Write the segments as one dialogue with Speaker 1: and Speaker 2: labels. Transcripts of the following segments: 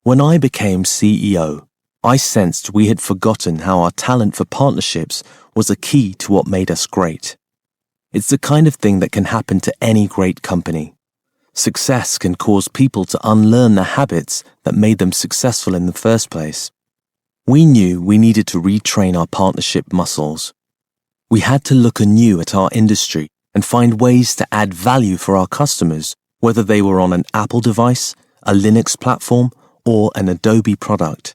Speaker 1: When I became CEO, I sensed we had forgotten how our talent for partnerships was a key to what made us great. It's the kind of thing that can happen to any great company. Success can cause people to unlearn the habits that made them successful in the first place. We knew we needed to retrain our partnership muscles. We had to look anew at our industry and find ways to add value for our customers, whether they were on an Apple device, a Linux platform, or an Adobe product.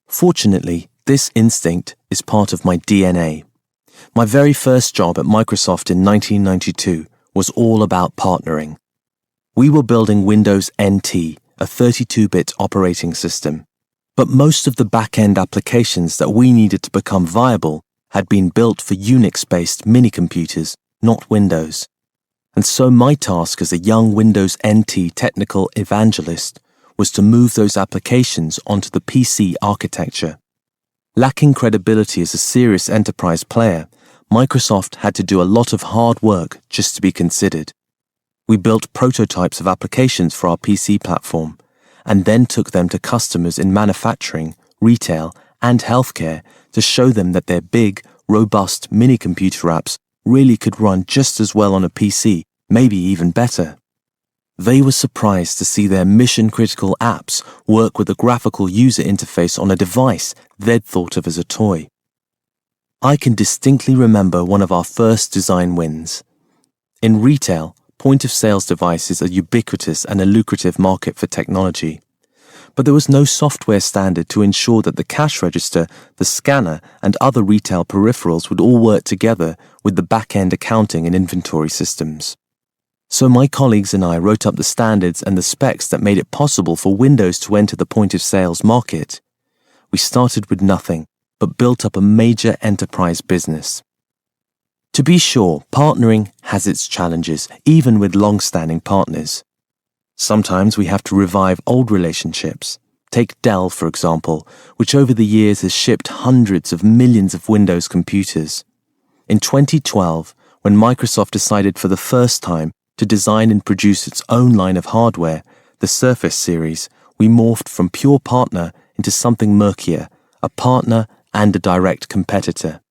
Speaker 1: Fortunately, this instinct is part of my DNA. My very first job at Microsoft in 1992 was all about partnering. We were building Windows NT, a 32-bit operating system, but most of the back-end applications that we needed to become viable had been built for Unix-based mini-computers, not Windows. And so my task as a young Windows NT technical evangelist was to move those applications onto the PC architecture. Lacking credibility as a serious enterprise player, Microsoft had to do a lot of hard work just to be considered. We built prototypes of applications for our PC platform, and then took them to customers in manufacturing, retail, and healthcare to show them that their big, robust mini-computer apps really could run just as well on a PC, maybe even better. They were surprised to see their mission-critical apps work with a graphical user interface on a device they'd thought of as a toy. I can distinctly remember one of our first design wins. In retail, point-of-sales devices are ubiquitous and a lucrative market for technology. But there was no software standard to ensure that the cash register, the scanner, and other retail peripherals would all work together with the back-end accounting and inventory systems. So my colleagues and I wrote up the standards and the specs that made it possible for Windows to enter the point-of-sales market. We started with nothing, but built up a major enterprise business. To be sure, partnering has its challenges, even with long-standing partners. Sometimes we have to revive old relationships. Take Dell, for example, which over the years has shipped hundreds of millions of Windows computers. In 2012, when Microsoft decided for the first time to design and produce its own line of hardware, the Surface series, we morphed from pure partner into something murkier, a partner and a direct competitor.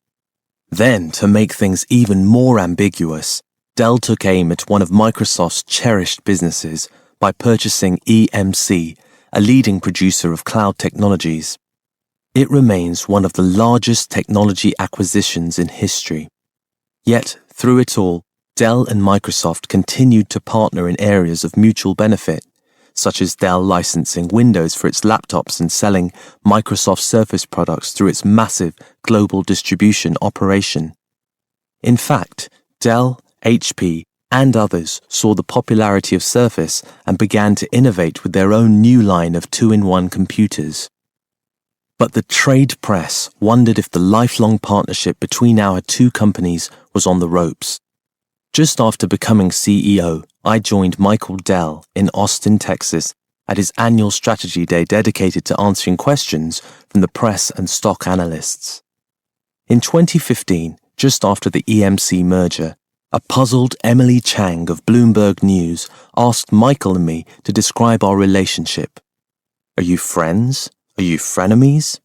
Speaker 1: Then, to make things even more ambiguous, Dell took aim at one of Microsoft's cherished businesses by purchasing EMC, a leading producer of cloud technologies. It remains one of the largest technology acquisitions in history. Yet, through it all, Dell and Microsoft continued to partner in areas of mutual benefit, such as Dell licensing Windows for its laptops and selling Microsoft Surface products through its massive global distribution operation. In fact, Dell, HP, and others saw the popularity of Surface and began to innovate with their own new line of two-in-one computers. But the trade press wondered if the lifelong partnership between our two companies was on the ropes. Just after becoming CEO, I joined Michael Dell in Austin, Texas, at his annual strategy day dedicated to answering questions from the press and stock analysts. In 2015, just after the EMC merger, a puzzled Emily Chang of Bloomberg News asked Michael and me to describe our relationship. Are you friends? Are you frenemies?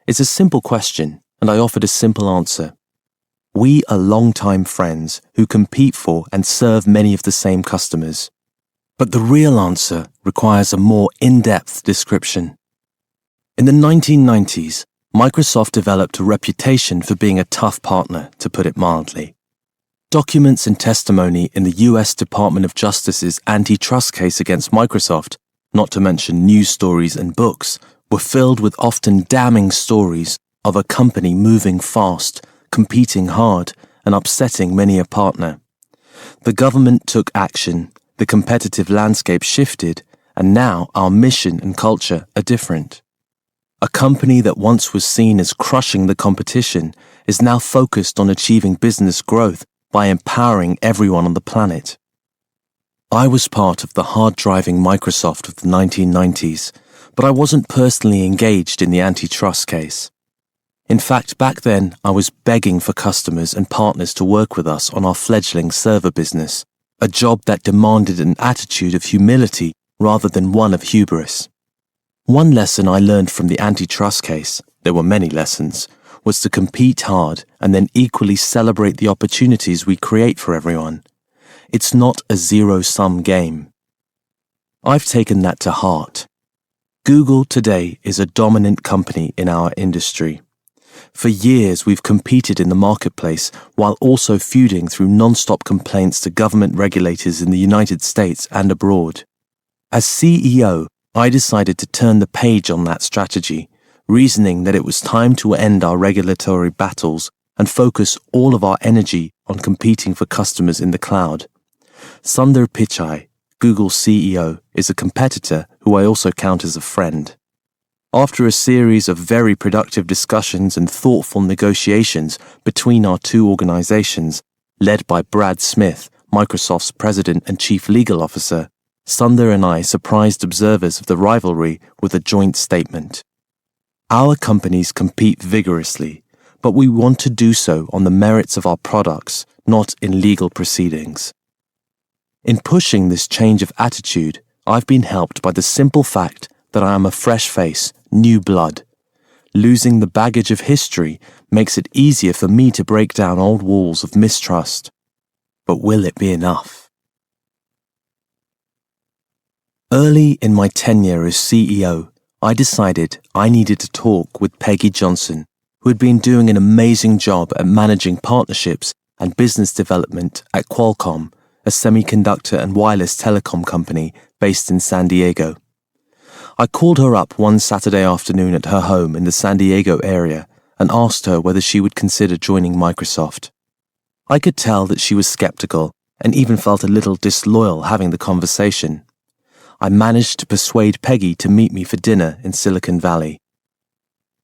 Speaker 1: It's a simple question, and I offered a simple answer. We are longtime friends who compete for and serve many of the same customers. But the real answer requires a more in-depth description. In the 1990s, Microsoft developed a reputation for being a tough partner, to put it mildly. Documents and testimony in the U.S. Department of Justice's antitrust case against Microsoft, not to mention news stories and books, were filled with often damning stories of a company moving fast, competing hard, and upsetting many a partner. The government took action, the competitive landscape shifted, and now our mission and culture are different. A company that once was seen as crushing the competition is now focused on achieving business growth by empowering everyone on the planet. I was part of the hard-driving Microsoft of the 1990s, but I wasn't personally engaged in the antitrust case. In fact, back then, I was begging for customers and partners to work with us on our fledgling server business, a job that demanded an attitude of humility rather than one of hubris. One lesson I learned from the antitrust case, there were many lessons, was to compete hard and then equally celebrate the opportunities we create for everyone. It's not a zero-sum game. I've taken that to heart. Google today is a dominant company in our industry. For years, we've competed in the marketplace while also feuding through non-stop complaints to government regulators in the United States and abroad. As CEO, I decided to turn the page on that strategy, reasoning that it was time to end our regulatory battles and focus all of our energy on competing for customers in the cloud. Sundar Pichai, Google's CEO, is a competitor who I also count as a friend. After a series of very productive discussions and thoughtful negotiations between our two organizations, led by Brad Smith, Microsoft's president and chief legal officer, Sundar and I surprised observers of the rivalry with a joint statement. Our companies compete vigorously, but we want to do so on the merits of our products, not in legal proceedings. In pushing this change of attitude, I've been helped by the simple fact that I am a fresh face, new blood. Losing the baggage of history makes it easier for me to break down old walls of mistrust. But will it be enough? Early in my tenure as CEO, I decided I needed to talk with Peggy Johnson, who had been doing an amazing job at managing partnerships and business development at Qualcomm, a semiconductor and wireless telecom company based in San Diego. I called her up one Saturday afternoon at her home in the San Diego area and asked her whether she would consider joining Microsoft. I could tell that she was skeptical and even felt a little disloyal having the conversation. I managed to persuade Peggy to meet me for dinner in Silicon Valley.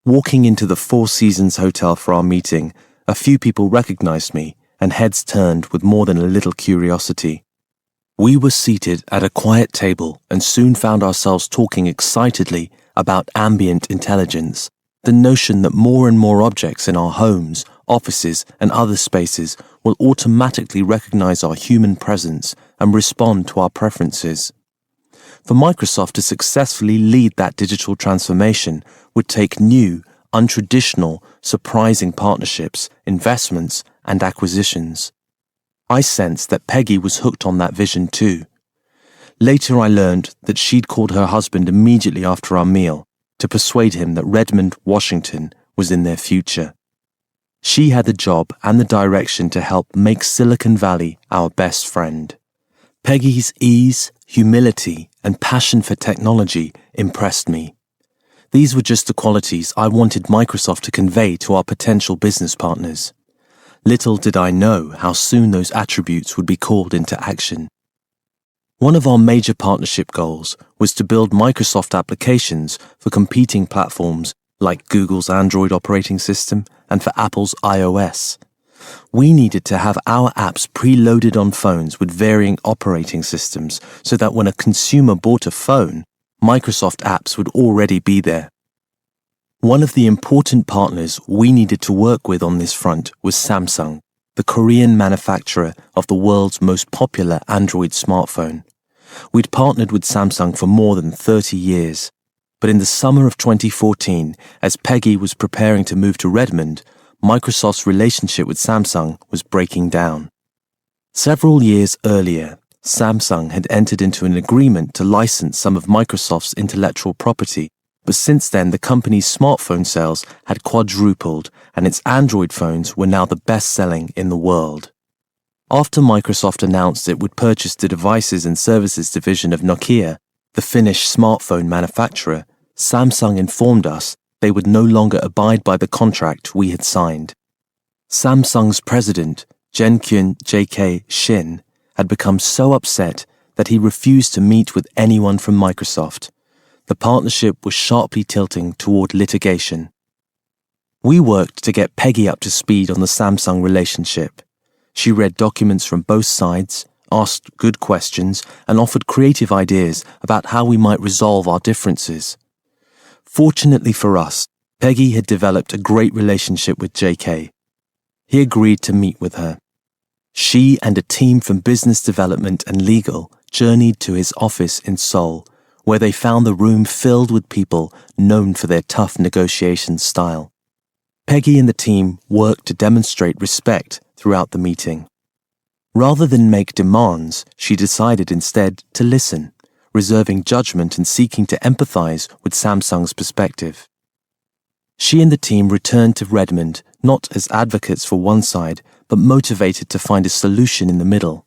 Speaker 1: Walking into the Four Seasons Hotel for our meeting, a few people recognized me and heads turned with more than a little curiosity. We were seated at a quiet table and soon found ourselves talking excitedly about ambient intelligence, the notion that more and more objects in our homes, offices, and other spaces will automatically recognize our human presence and respond to our preferences. For Microsoft to successfully lead that digital transformation would take new, untraditional, surprising partnerships, investments, and acquisitions. I sensed that Peggy was hooked on that vision too. Later I learned that she'd called her husband immediately after our meal to persuade him that Redmond, Washington was in their future. She had the job and the direction to help make Silicon Valley our best friend. Peggy's ease, humility, and passion for technology impressed me. These were just the qualities I wanted Microsoft to convey to our potential business partners. Little did I know how soon those attributes would be called into action. One of our major partnership goals was to build Microsoft applications for competing platforms like Google's Android operating system and for Apple's iOS. We needed to have our apps preloaded on phones with varying operating systems so that when a consumer bought a phone, Microsoft apps would already be there. One of the important partners we needed to work with on this front was Samsung, the Korean manufacturer of the world's most popular Android smartphone. We'd partnered with Samsung for more than 30 years, but in the summer of 2014, as Peggy was preparing to move to Redmond, Microsoft's relationship with Samsung was breaking down. Several years earlier, Samsung had entered into an agreement to license some of Microsoft's intellectual property, but since then the company's smartphone sales had quadrupled and its Android phones were now the best-selling in the world. After Microsoft announced it would purchase the devices and services division of Nokia, the Finnish smartphone manufacturer, Samsung informed us they would no longer abide by the contract we had signed. Samsung's president, Genkyun J.K. Shin, had become so upset that he refused to meet with anyone from Microsoft. The partnership was sharply tilting toward litigation. We worked to get Peggy up to speed on the Samsung relationship. She read documents from both sides, asked good questions, and offered creative ideas about how we might resolve our differences. Fortunately for us, Peggy had developed a great relationship with JK. He agreed to meet with her. She and a team from business development and legal journeyed to his office in Seoul, where they found the room filled with people known for their tough negotiation style. Peggy and the team worked to demonstrate respect throughout the meeting. Rather than make demands, she decided instead to listen, reserving judgment and seeking to empathize with Samsung's perspective. She and the team returned to Redmond not as advocates for one side, but motivated to find a solution in the middle.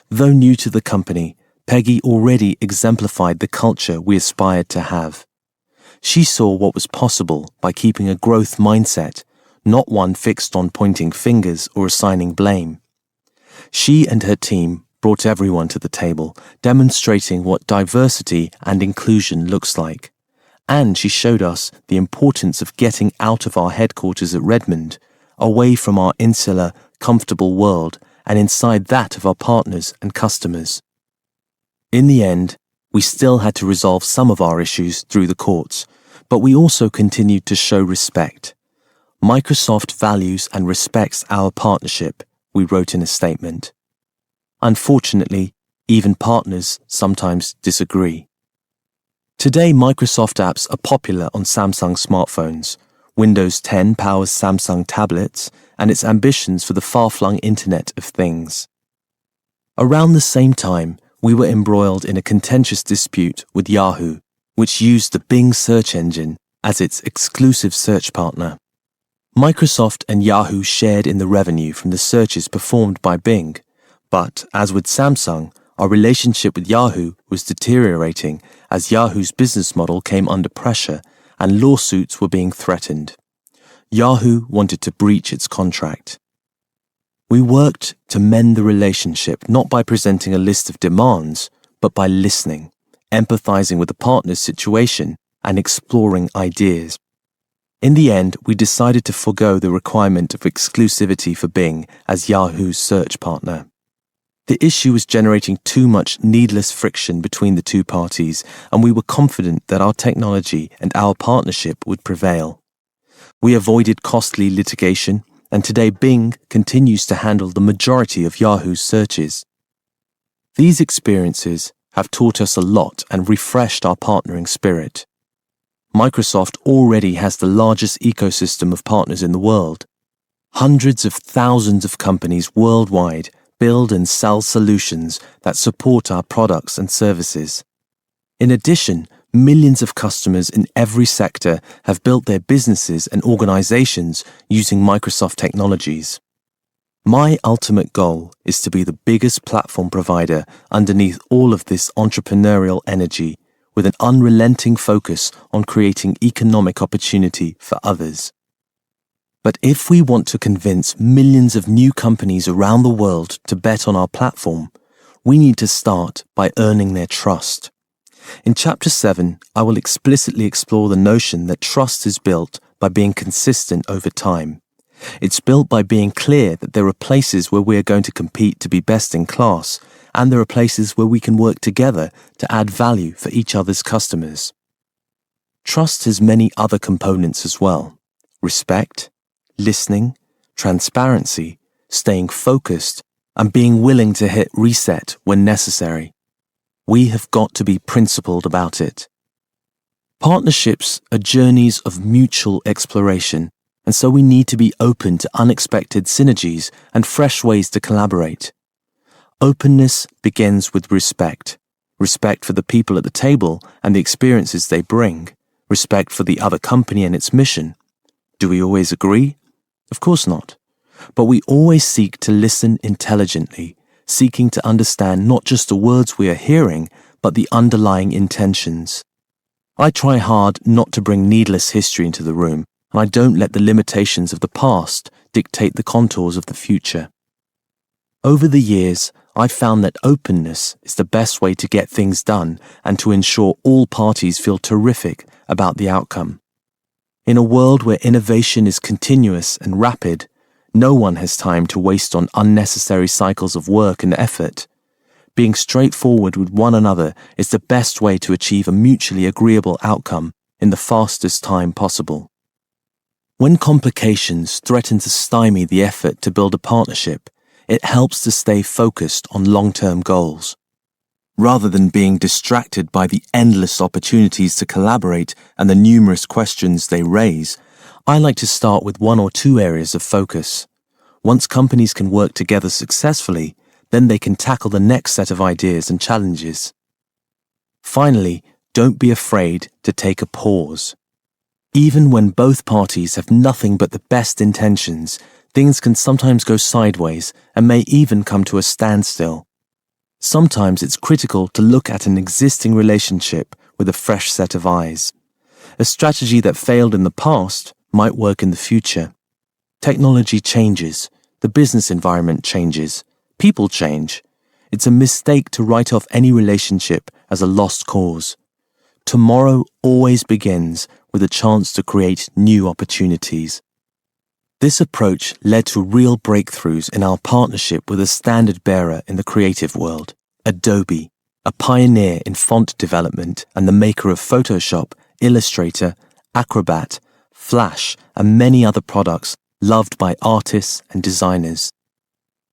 Speaker 1: Though new to the company, Peggy already exemplified the culture we aspired to have. She saw what was possible by keeping a growth mindset, not one fixed on pointing fingers or assigning blame. She and her team brought everyone to the table, demonstrating what diversity and inclusion looks like. And she showed us the importance of getting out of our headquarters at Redmond, away from our insular, comfortable world, and inside that of our partners and customers. In the end, we still had to resolve some of our issues through the courts, but we also continued to show respect. Microsoft values and respects our partnership, we wrote in a statement. Unfortunately, even partners sometimes disagree. Today, Microsoft apps are popular on Samsung smartphones. Windows 10 powers Samsung tablets and its ambitions for the far-flung Internet of Things. Around the same time, we were embroiled in a contentious dispute with Yahoo, which used the Bing search engine as its exclusive search partner. Microsoft and Yahoo shared in the revenue from the searches performed by Bing, but, as with Samsung, our relationship with Yahoo was deteriorating as Yahoo's business model came under pressure and lawsuits were being threatened. Yahoo wanted to breach its contract. We worked to mend the relationship not by presenting a list of demands, but by listening, empathizing with the partner's situation, and exploring ideas. In the end, we decided to forego the requirement of exclusivity for Bing as Yahoo's search partner. The issue was generating too much needless friction between the two parties, and we were confident that our technology and our partnership would prevail. We avoided costly litigation, and today Bing continues to handle the majority of Yahoo's searches. These experiences have taught us a lot and refreshed our partnering spirit. Microsoft already has the largest ecosystem of partners in the world. Hundreds of thousands of companies worldwide build and sell solutions that support our products and services. In addition, millions of customers in every sector have built their businesses and organizations using Microsoft technologies. My ultimate goal is to be the biggest platform provider underneath all of this entrepreneurial energy, with an unrelenting focus on creating economic opportunity for others. But if we want to convince millions of new companies around the world to bet on our platform, we need to start by earning their trust. In Chapter 7, I will explicitly explore the notion that trust is built by being consistent over time. It's built by being clear that there are places where we are going to compete to be best in class, and there are places where we can work together to add value for each other's customers. Trust has many other components as well: respect, listening, transparency, staying focused, and being willing to hit reset when necessary. We have got to be principled about it. Partnerships are journeys of mutual exploration, and so we need to be open to unexpected synergies and fresh ways to collaborate. Openness begins with respect. Respect for the people at the table and the experiences they bring. Respect for the other company and its mission. Do we always agree? Of course not. But we always seek to listen intelligently, seeking to understand not just the words we are hearing, but the underlying intentions. I try hard not to bring needless history into the room, and I don't let the limitations of the past dictate the contours of the future. Over the years, I've found that openness is the best way to get things done and to ensure all parties feel terrific about the outcome. In a world where innovation is continuous and rapid, no one has time to waste on unnecessary cycles of work and effort. Being straightforward with one another is the best way to achieve a mutually agreeable outcome in the fastest time possible. When complications threaten to stymie the effort to build a partnership, it helps to stay focused on long-term goals. Rather than being distracted by the endless opportunities to collaborate and the numerous questions they raise, I like to start with one or two areas of focus. Once companies can work together successfully, then they can tackle the next set of ideas and challenges. Finally, don't be afraid to take a pause. Even when both parties have nothing but the best intentions, things can sometimes go sideways and may even come to a standstill. Sometimes it's critical to look at an existing relationship with a fresh set of eyes. A strategy that failed in the past might work in the future. Technology changes, the business environment changes, people change. It's a mistake to write off any relationship as a lost cause. Tomorrow always begins with a chance to create new opportunities. This approach led to real breakthroughs in our partnership with a standard bearer in the creative world, Adobe, a pioneer in font development and the maker of Photoshop, Illustrator, Acrobat, Flash, and many other products loved by artists and designers.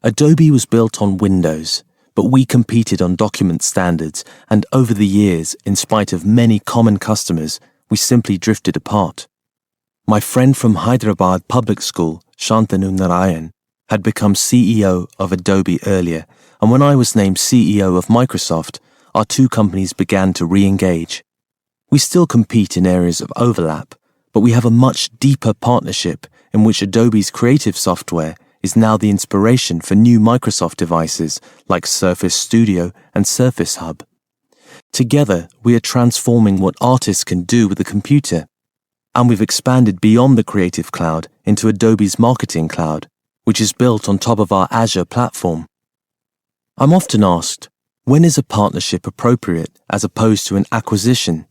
Speaker 1: Adobe was built on Windows, but we competed on document standards, and over the years, in spite of many common customers, we simply drifted apart. My friend from Hyderabad Public School, Shantanu Narayan, had become CEO of Adobe earlier, and when I was named CEO of Microsoft, our two companies began to re-engage. We still compete in areas of overlap, but we have a much deeper partnership in which Adobe's creative software is now the inspiration for new Microsoft devices like Surface Studio and Surface Hub. Together, we are transforming what artists can do with a computer. And we've expanded beyond the Creative Cloud into Adobe's Marketing Cloud, which is built on top of our Azure platform. I'm often asked, when is a partnership appropriate as opposed to an acquisition?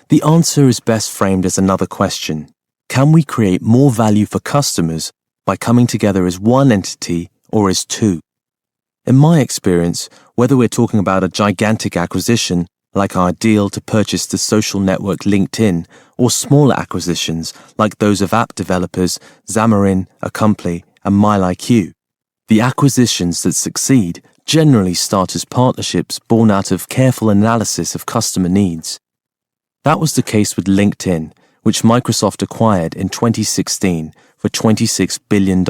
Speaker 1: The answer is best framed as another question. Can we create more value for customers by coming together as one entity or as two? In my experience, whether we're talking about a gigantic acquisition like our deal to purchase the social network LinkedIn, or smaller acquisitions like those of app developers Xamarin, Acompli, and MileIQ, the acquisitions that succeed generally start as partnerships born out of careful analysis of customer needs. That was the case with LinkedIn, which Microsoft acquired in 2016 for $26 billion,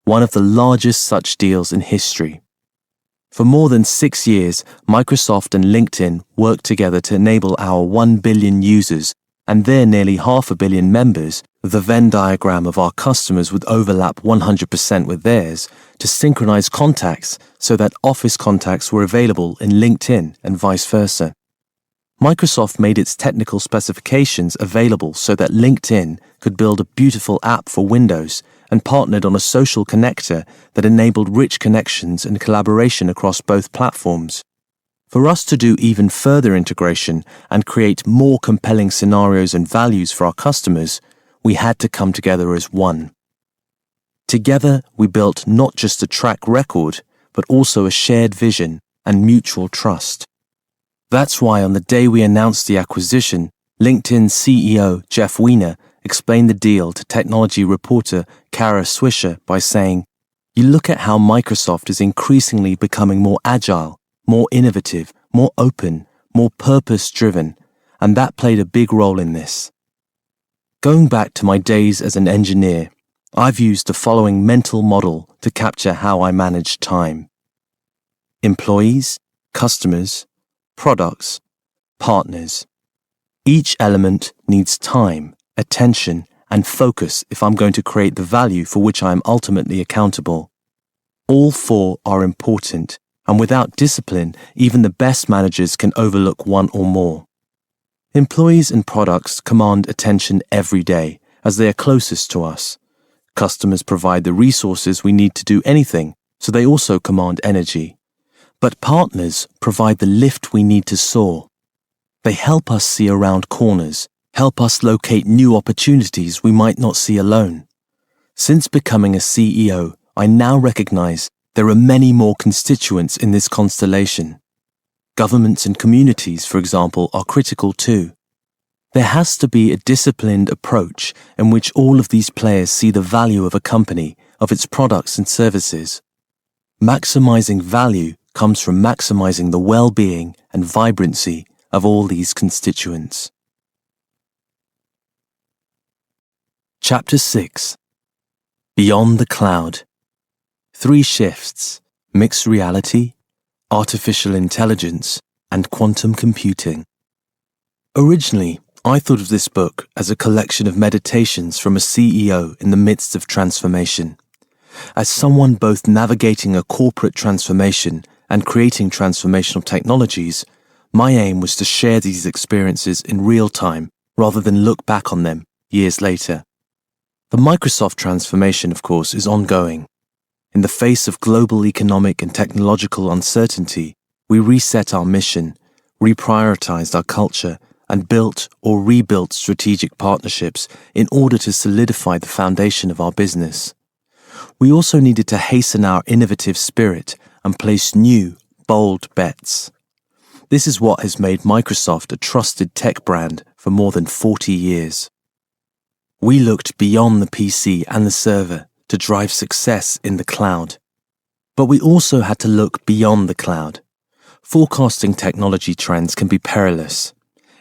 Speaker 1: one of the largest such deals in history. For more than 6 years, Microsoft and LinkedIn worked together to enable our 1 billion users and their nearly 500 million members, the Venn diagram of our customers would overlap 100% with theirs, to synchronize contacts so that Office contacts were available in LinkedIn and vice versa. Microsoft made its technical specifications available so that LinkedIn could build a beautiful app for Windows and partnered on a social connector that enabled rich connections and collaboration across both platforms. For us to do even further integration and create more compelling scenarios and values for our customers, we had to come together as one. Together, we built not just a track record, but also a shared vision and mutual trust. That's why on the day we announced the acquisition, LinkedIn CEO Jeff Weiner explained the deal to technology reporter Kara Swisher by saying, "You look at how Microsoft is increasingly becoming more agile, more innovative, more open, more purpose-driven, and that played a big role in this." Going back to my days as an engineer, I've used the following mental model to capture how I manage time. Employees, customers, products, partners. Each element needs time, attention, and focus if I'm going to create the value for which I am ultimately accountable. All four are important, and without discipline, even the best managers can overlook one or more. Employees and products command attention every day, as they are closest to us. Customers provide the resources we need to do anything, so they also command energy. But partners provide the lift we need to soar. They help us see around corners, help us locate new opportunities we might not see alone. Since becoming a CEO, I now recognize there are many more constituents in this constellation. Governments and communities, for example, are critical too. There has to be a disciplined approach in which all of these players see the value of a company, of its products and services. Maximizing value comes from maximizing the well-being and vibrancy of all these constituents. Chapter 6. Beyond the Cloud. 3 shifts: mixed reality, artificial intelligence, and quantum computing. Originally, I thought of this book as a collection of meditations from a CEO in the midst of transformation. As someone both navigating a corporate transformation and creating transformational technologies, my aim was to share these experiences in real time rather than look back on them years later. The Microsoft transformation, of course, is ongoing. In the face of global economic and technological uncertainty, we reset our mission, reprioritized our culture, and built or rebuilt strategic partnerships in order to solidify the foundation of our business. We also needed to hasten our innovative spirit and place new, bold bets. This is what has made Microsoft a trusted tech brand for more than 40 years. We looked beyond the PC and the server to drive success in the cloud. But we also had to look beyond the cloud. Forecasting technology trends can be perilous.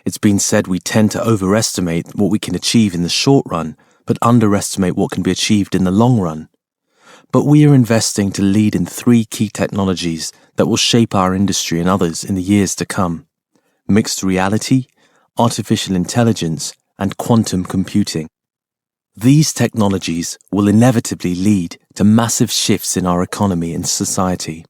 Speaker 1: It's been said we tend to overestimate what we can achieve in the short run, but underestimate what can be achieved in the long run. But we are investing to lead in 3 key technologies that will shape our industry and others in the years to come: mixed reality, artificial intelligence, and quantum computing. These technologies will inevitably lead to massive shifts in our economy and society.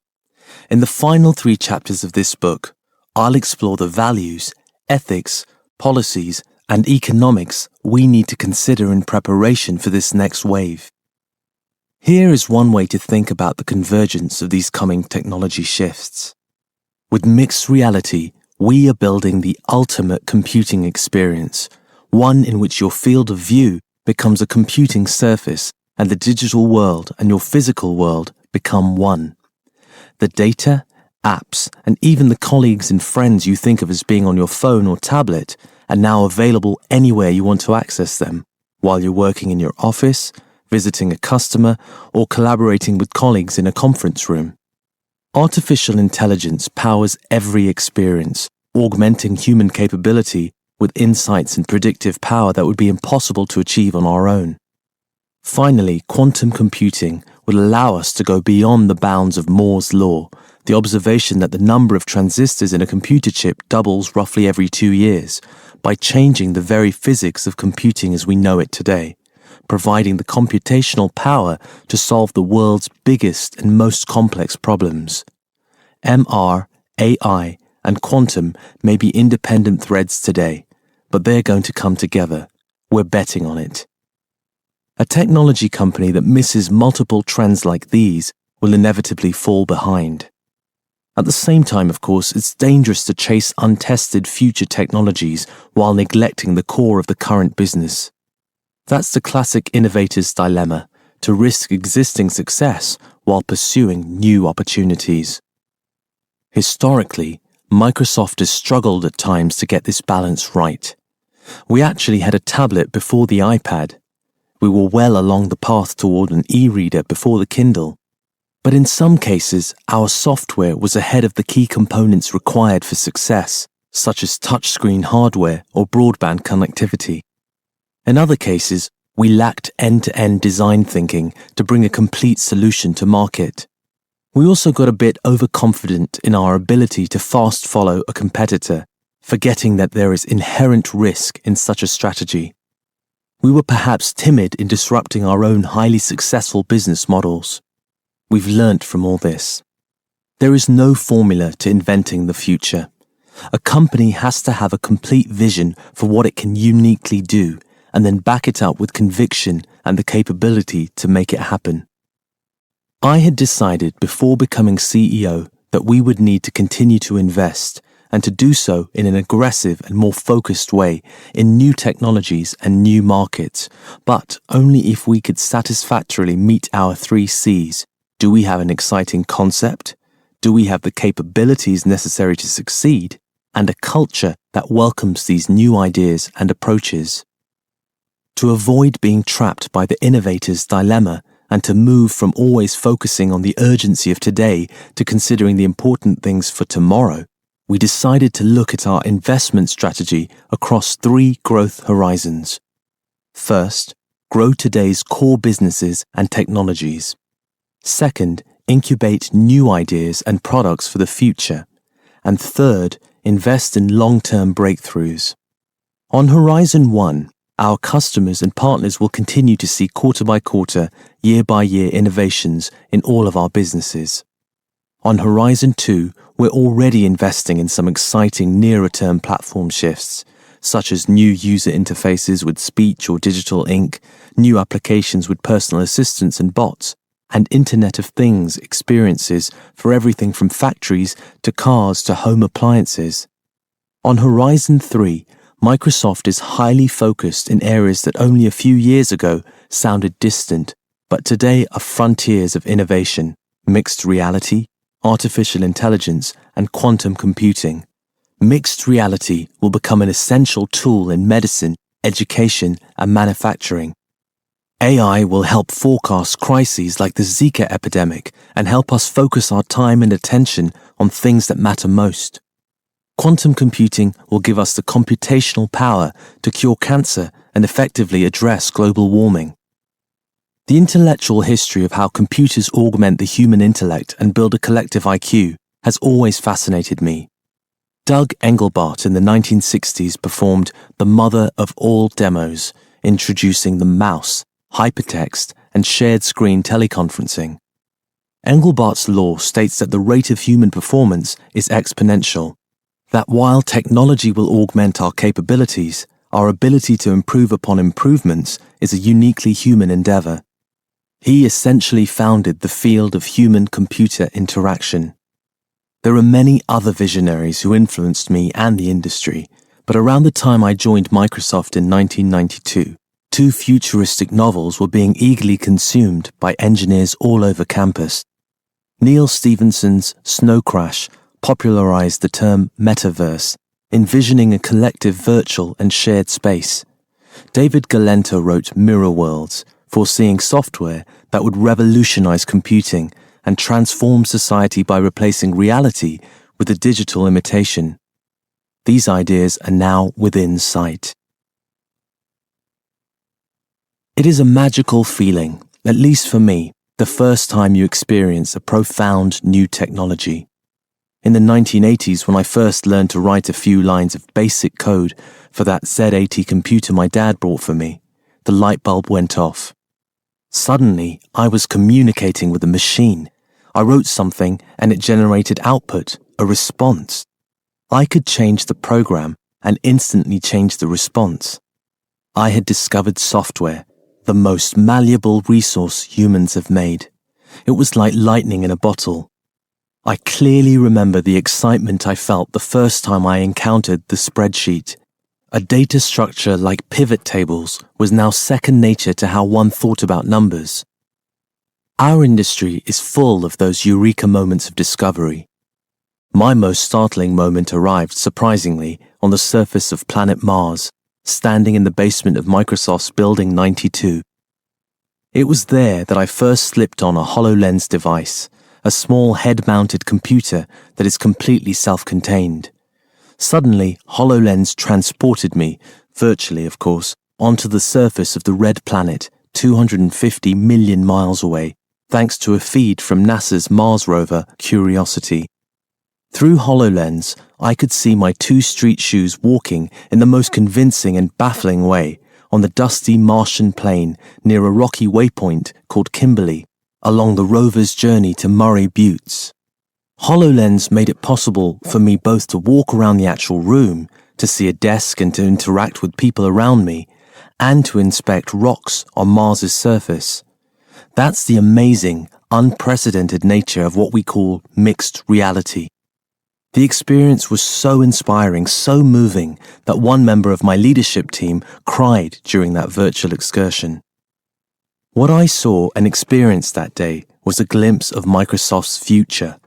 Speaker 1: In the final 3 chapters of this book, I'll explore the values, ethics, policies, and economics we need to consider in preparation for this next wave. Here is one way to think about the convergence of these coming technology shifts. With mixed reality, we are building the ultimate computing experience, one in which your field of view becomes a computing surface and the digital world and your physical world become one. The data, apps, and even the colleagues and friends you think of as being on your phone or tablet are now available anywhere you want to access them, while you're working in your office, visiting a customer, or collaborating with colleagues in a conference room. Artificial intelligence powers every experience, augmenting human capability with insights and predictive power that would be impossible to achieve on our own. Finally, quantum computing will allow us to go beyond the bounds of Moore's law, the observation that the number of transistors in a computer chip doubles roughly every 2 years, by changing the very physics of computing as we know it today, providing the computational power to solve the world's biggest and most complex problems. MR, AI, and quantum may be independent threads today, but they're going to come together. We're betting on it. A technology company that misses multiple trends like these will inevitably fall behind. At the same time, of course, it's dangerous to chase untested future technologies while neglecting the core of the current business. That's the classic innovator's dilemma, to risk existing success while pursuing new opportunities. Historically, Microsoft has struggled at times to get this balance right. We actually had a tablet before the iPad. We were well along the path toward an e-reader before the Kindle. But in some cases, our software was ahead of the key components required for success, such as touchscreen hardware or broadband connectivity. In other cases, we lacked end-to-end design thinking to bring a complete solution to market. We also got a bit overconfident in our ability to fast follow a competitor, forgetting that there is inherent risk in such a strategy. We were perhaps timid in disrupting our own highly successful business models. We've learnt from all this. There is no formula to inventing the future. A company has to have a complete vision for what it can uniquely do, and then back it up with conviction and the capability to make it happen. I had decided before becoming CEO that we would need to continue to invest, and to do so in an aggressive and more focused way in new technologies and new markets, but only if we could satisfactorily meet our 3 C's. Do we have an exciting concept? Do we have the capabilities necessary to succeed? And a culture that welcomes these new ideas and approaches. To avoid being trapped by the innovator's dilemma, and to move from always focusing on the urgency of today to considering the important things for tomorrow, we decided to look at our investment strategy across 3 growth horizons. First, grow today's core businesses and technologies. Second, incubate new ideas and products for the future. And third, invest in long-term breakthroughs. On Horizon 1, our customers and partners will continue to see quarter-by-quarter, year-by-year innovations in all of our businesses. On Horizon 2, we're already investing in some exciting nearer-term platform shifts, such as new user interfaces with speech or digital ink, new applications with personal assistants and bots, and Internet of Things experiences for everything from factories to cars to home appliances. On Horizon 3, Microsoft is highly focused in areas that only a few years ago sounded distant, but today are frontiers of innovation: mixed reality, artificial intelligence, and quantum computing. Mixed reality will become an essential tool in medicine, education, and manufacturing. AI will help forecast crises like the Zika epidemic and help us focus our time and attention on things that matter most. Quantum computing will give us the computational power to cure cancer and effectively address global warming. The intellectual history of how computers augment the human intellect and build a collective IQ has always fascinated me. Doug Engelbart in the 1960s performed the mother of all demos, introducing the mouse, hypertext, and shared screen teleconferencing. Engelbart's law states that the rate of human performance is exponential, that while technology will augment our capabilities, our ability to improve upon improvements is a uniquely human endeavor. He essentially founded the field of human-computer interaction. There are many other visionaries who influenced me and the industry, but around the time I joined Microsoft in 1992, 2 futuristic novels were being eagerly consumed by engineers all over campus. Neil Stephenson's Snow Crash popularized the term metaverse, envisioning a collective virtual and shared space. David Galento wrote Mirror Worlds, foreseeing software that would revolutionize computing and transform society by replacing reality with a digital imitation. These ideas are now within sight. It is a magical feeling, at least for me, the first time you experience a profound new technology. In the 1980s, when I first learned to write a few lines of basic code for that Z80 computer my dad bought for me, the light bulb went off. Suddenly, I was communicating with a machine. I wrote something and it generated output, a response. I could change the program and instantly change the response. I had discovered software, the most malleable resource humans have made. It was like lightning in a bottle. I clearly remember the excitement I felt the first time I encountered the spreadsheet. A data structure like pivot tables was now second nature to how one thought about numbers. Our industry is full of those eureka moments of discovery. My most startling moment arrived, surprisingly, on the surface of planet Mars, standing in the basement of Microsoft's Building 92. It was there that I first slipped on a HoloLens device, a small head-mounted computer that is completely self-contained. Suddenly, HoloLens transported me, virtually of course, onto the surface of the red planet, 250 million miles away, thanks to a feed from NASA's Mars rover, Curiosity. Through HoloLens, I could see my 2 street shoes walking in the most convincing and baffling way on the dusty Martian plain near a rocky waypoint called Kimberley, along the rover's journey to Murray Buttes. HoloLens made it possible for me both to walk around the actual room, to see a desk and to interact with people around me, and to inspect rocks on Mars's surface. That's the amazing, unprecedented nature of what we call mixed reality. The experience was so inspiring, so moving, that one member of my leadership team cried during that virtual excursion. What I saw and experienced that day was a glimpse of Microsoft's future.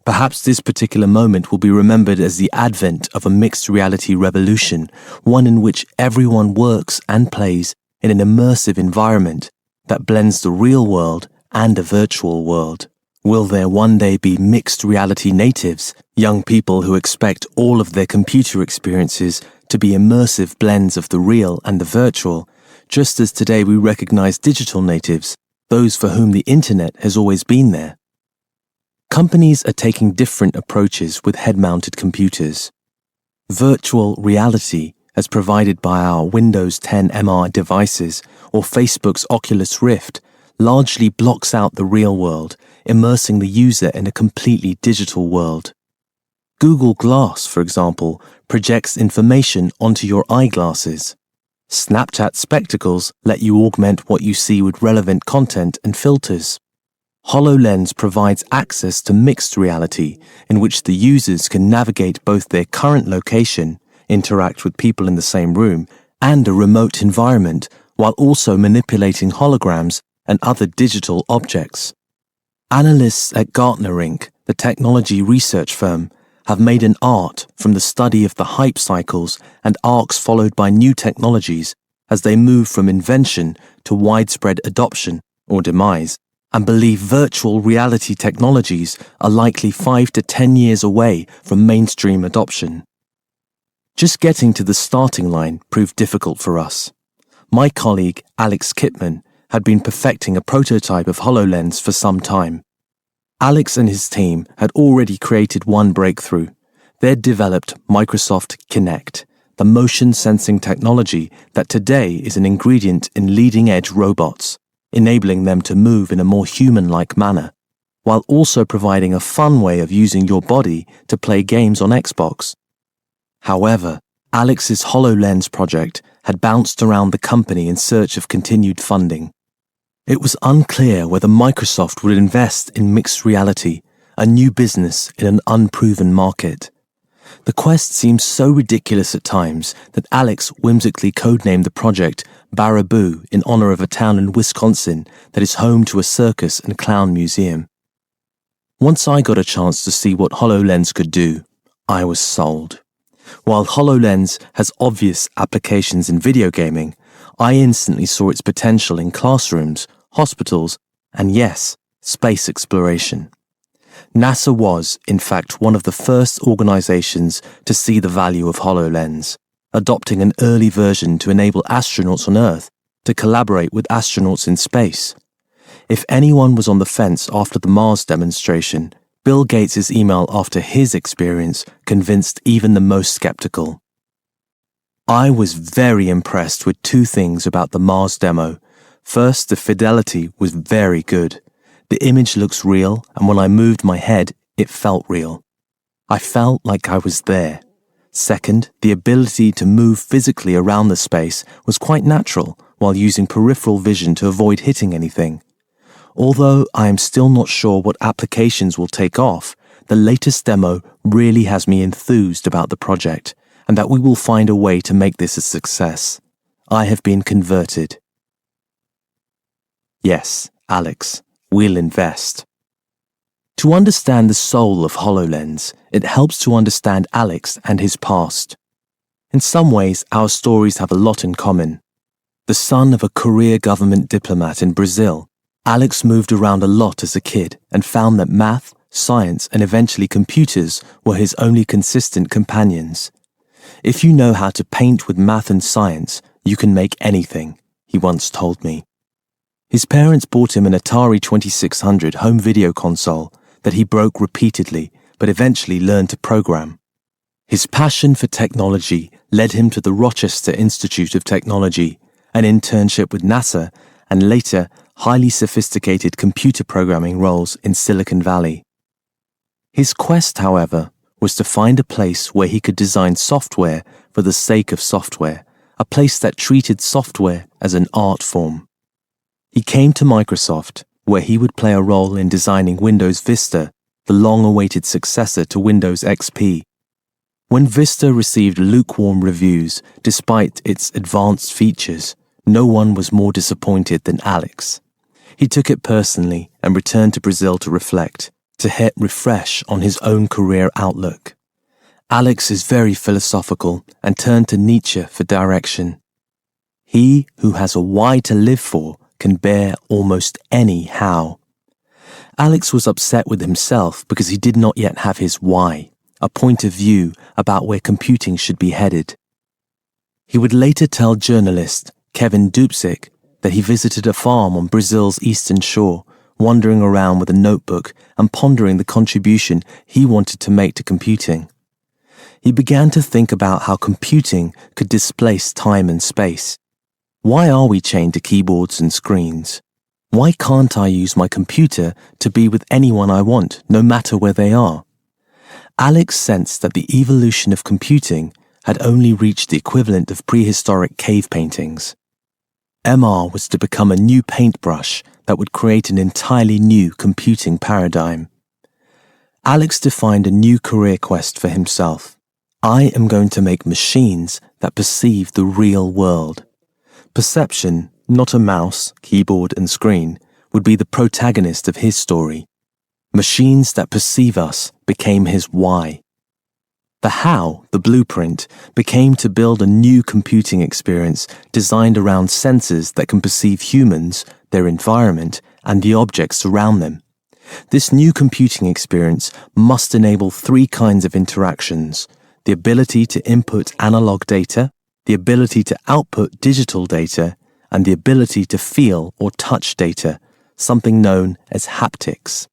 Speaker 1: Perhaps this particular moment will be remembered as the advent of a mixed reality revolution, one in which everyone works and plays in an immersive environment that blends the real world and a virtual world? Will there one day be mixed reality natives, young people who expect all of their computer experiences to be immersive blends of the real and the virtual, just as today we recognize digital natives, those for whom the internet has always been there? Companies are taking different approaches with head-mounted computers. Virtual reality, as provided by our Windows 10 MR devices or Facebook's Oculus Rift, largely blocks out the real world, immersing the user in a completely digital world. Google Glass, for example, projects information onto your eyeglasses. Snapchat spectacles let you augment what you see with relevant content and filters. HoloLens provides access to mixed reality, in which the users can navigate both their current location, interact with people in the same room, and a remote environment, while also manipulating holograms and other digital objects. Analysts at Gartner Inc., the technology research firm, have made an art from the study of the hype cycles and arcs followed by new technologies as they move from invention to widespread adoption or demise, and believe virtual reality technologies are likely 5 to 10 years away from mainstream adoption. Just getting to the starting line proved difficult for us. My colleague, Alex Kipman, had been perfecting a prototype of HoloLens for some time. Alex and his team had already created one breakthrough. They'd developed Microsoft Kinect, the motion sensing technology that today is an ingredient in leading-edge robots, enabling them to move in a more human-like manner, while also providing a fun way of using your body to play games on Xbox. However, Alex's HoloLens project had bounced around the company in search of continued funding. It was unclear whether Microsoft would invest in mixed reality, a new business in an unproven market. The quest seemed so ridiculous at times that Alex whimsically codenamed the project Baraboo in honor of a town in Wisconsin that is home to a circus and clown museum. Once I got a chance to see what HoloLens could do, I was sold. While HoloLens has obvious applications in video gaming, I instantly saw its potential in classrooms, hospitals, and yes, space exploration. NASA was, in fact, one of the first organizations to see the value of HoloLens, adopting an early version to enable astronauts on Earth to collaborate with astronauts in space. If anyone was on the fence after the Mars demonstration, Bill Gates' email after his experience convinced even the most skeptical. I was very impressed with two things about the Mars demo. First, the fidelity was very good. The image looks real, and when I moved my head, it felt real. I felt like I was there. Second, the ability to move physically around the space was quite natural while using peripheral vision to avoid hitting anything. Although I am still not sure what applications will take off, the latest demo really has me enthused about the project, and that we will find a way to make this a success. I have been converted. Yes, Alex, we'll invest. To understand the soul of HoloLens, it helps to understand Alex and his past. In some ways, our stories have a lot in common. The son of a career government diplomat in Brazil, Alex moved around a lot as a kid and found that math, science, and eventually computers were his only consistent companions. If you know how to paint with math and science, you can make anything, he once told me. His parents bought him an Atari 2600 home video console that he broke repeatedly, but eventually learned to program. His passion for technology led him to the Rochester Institute of Technology, an internship with NASA, and later highly sophisticated computer programming roles in Silicon Valley. His quest, however, was to find a place where he could design software for the sake of software, a place that treated software as an art form. He came to Microsoft, where he would play a role in designing Windows Vista, the long-awaited successor to Windows XP. When Vista received lukewarm reviews despite its advanced features, no one was more disappointed than Alex. He took it personally and returned to Brazil to reflect, to hit refresh on his own career outlook. Alex is very philosophical and turned to Nietzsche for direction. He who has a why to live for can bear almost any how. Alex was upset with himself because he did not yet have his why, a point of view about where computing should be headed. He would later tell journalist Kevin Dubček that he visited a farm on Brazil's eastern shore, wandering around with a notebook and pondering the contribution he wanted to make to computing. He began to think about how computing could displace time and space. Why are we chained to keyboards and screens? Why can't I use my computer to be with anyone I want, no matter where they are? Alex sensed that the evolution of computing had only reached the equivalent of prehistoric cave paintings. MR was to become a new paintbrush that would create an entirely new computing paradigm. Alex defined a new career quest for himself. I am going to make machines that perceive the real world. Perception, not a mouse, keyboard, and screen, would be the protagonist of his story. Machines that perceive us became his why. The how, the blueprint, became to build a new computing experience designed around sensors that can perceive humans, their environment, and the objects around them. This new computing experience must enable three kinds of interactions: the ability to input analog data, the ability to output digital data, and the ability to feel or touch data, something known as haptics.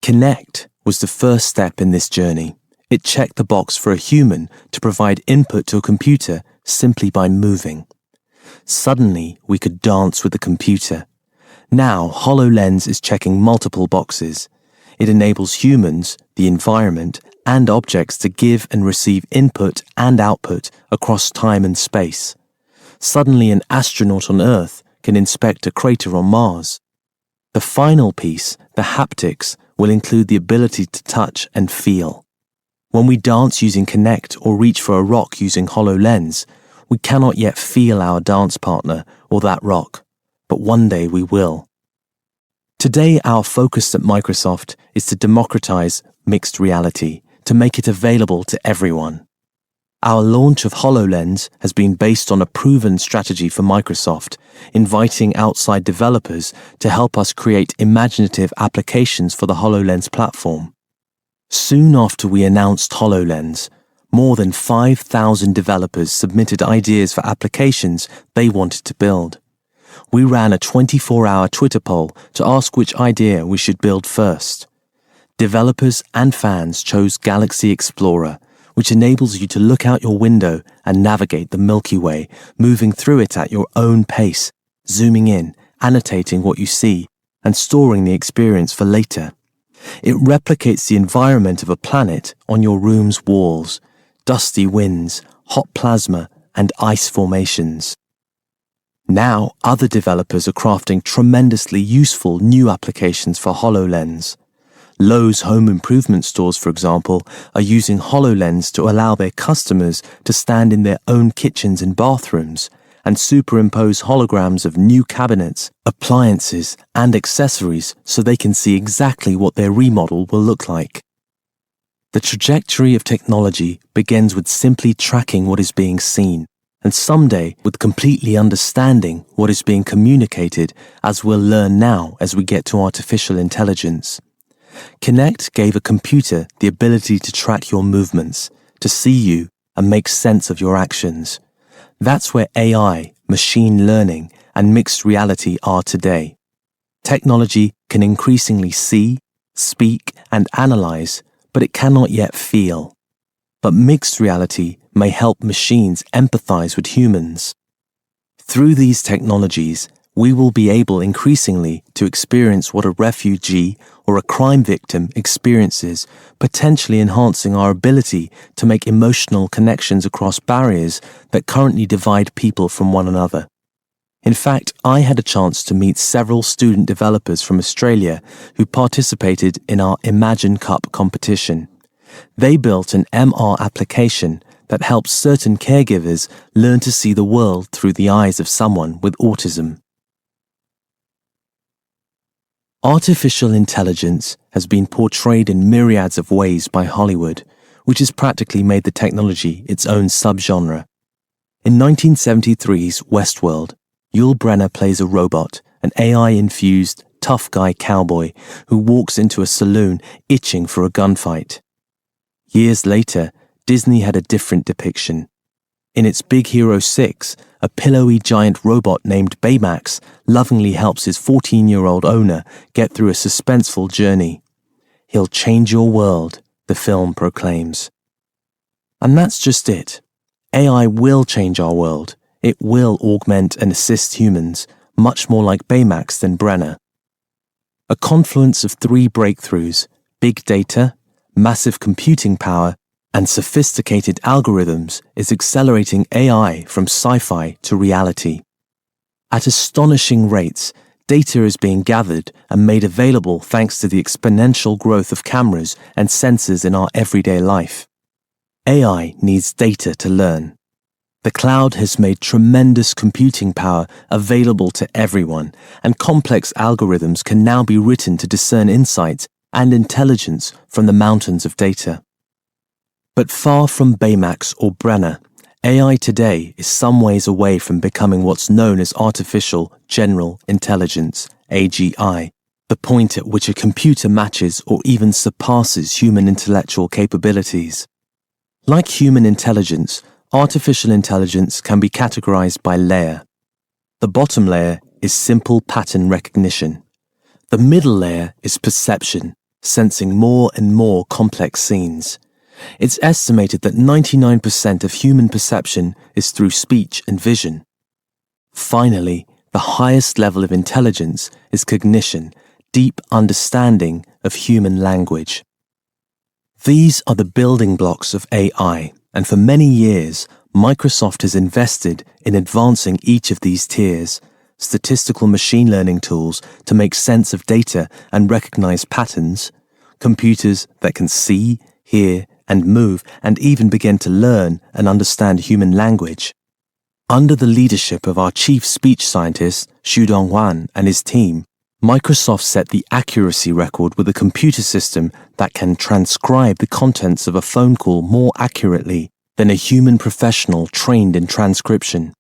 Speaker 1: Connect was the first step in this journey. It checked the box for a human to provide input to a computer simply by moving. Suddenly, we could dance with the computer. Now, HoloLens is checking multiple boxes. It enables humans, the environment, and objects to give and receive input and output across time and space. Suddenly, an astronaut on Earth can inspect a crater on Mars. The final piece, the haptics, will include the ability to touch and feel. When we dance using Connect or reach for a rock using HoloLens, we cannot yet feel our dance partner or that rock, but one day we will. Today, our focus at Microsoft is to democratize mixed reality, to make it available to everyone. Our launch of HoloLens has been based on a proven strategy for Microsoft, inviting outside developers to help us create imaginative applications for the HoloLens platform. Soon after we announced HoloLens, more than 5,000 developers submitted ideas for applications they wanted to build. We ran a 24-hour Twitter poll to ask which idea we should build first. Developers and fans chose Galaxy Explorer, which enables you to look out your window and navigate the Milky Way, moving through it at your own pace, zooming in, annotating what you see, and storing the experience for later. It replicates the environment of a planet on your room's walls: dusty winds, hot plasma, and ice formations. Now, other developers are crafting tremendously useful new applications for HoloLens. Lowe's home improvement stores, for example, are using HoloLens to allow their customers to stand in their own kitchens and bathrooms and superimpose holograms of new cabinets, appliances, and accessories so they can see exactly what their remodel will look like. The trajectory of technology begins with simply tracking what is being seen, and someday with completely understanding what is being communicated, as we'll learn now as we get to artificial intelligence. Connect gave a computer the ability to track your movements, to see you, and make sense of your actions. That's where AI, machine learning, and mixed reality are today. Technology can increasingly see, speak, and analyze, but it cannot yet feel. But mixed reality may help machines empathize with humans. Through these technologies, we will be able increasingly to experience what a refugee or a crime victim experiences, potentially enhancing our ability to make emotional connections across barriers that currently divide people from one another. In fact, I had a chance to meet several student developers from Australia who participated in our Imagine Cup competition. They built an MR application that helps certain caregivers learn to see the world through the eyes of someone with autism. Artificial intelligence has been portrayed in myriads of ways by Hollywood, which has practically made the technology its own subgenre. In 1973's Westworld, Yul Brynner plays a robot, an AI-infused, tough guy cowboy who walks into a saloon itching for a gunfight. Years later, Disney had a different depiction. In its Big Hero 6, a pillowy giant robot named Baymax lovingly helps his 14-year-old owner get through a suspenseful journey. He'll change your world, the film proclaims. And that's just it. AI will change our world. It will augment and assist humans, much more like Baymax than Brynner. A confluence of three breakthroughs: big data, massive computing power, and sophisticated algorithms is accelerating AI from sci-fi to reality. At astonishing rates, data is being gathered and made available thanks to the exponential growth of cameras and sensors in our everyday life. AI needs data to learn. The cloud has made tremendous computing power available to everyone, and complex algorithms can now be written to discern insights and intelligence from the mountains of data. But far from Baymax or Brynner, AI today is some ways away from becoming what's known as artificial general intelligence, AGI, the point at which a computer matches or even surpasses human intellectual capabilities. Like human intelligence, artificial intelligence can be categorized by layer. The bottom layer is simple pattern recognition. The middle layer is perception, sensing more and more complex scenes. It's estimated that 99% of human perception is through speech and vision. Finally, the highest level of intelligence is cognition, deep understanding of human language. These are the building blocks of AI, and for many years, Microsoft has invested in advancing each of these tiers: statistical machine learning tools to make sense of data and recognize patterns, computers that can see, hear, and move, and even begin to learn and understand human language. Under the leadership of our chief speech scientist, Xudong Huan, and his team, Microsoft set the accuracy record with a computer system that can transcribe the contents of a phone call more accurately than a human professional trained in transcription.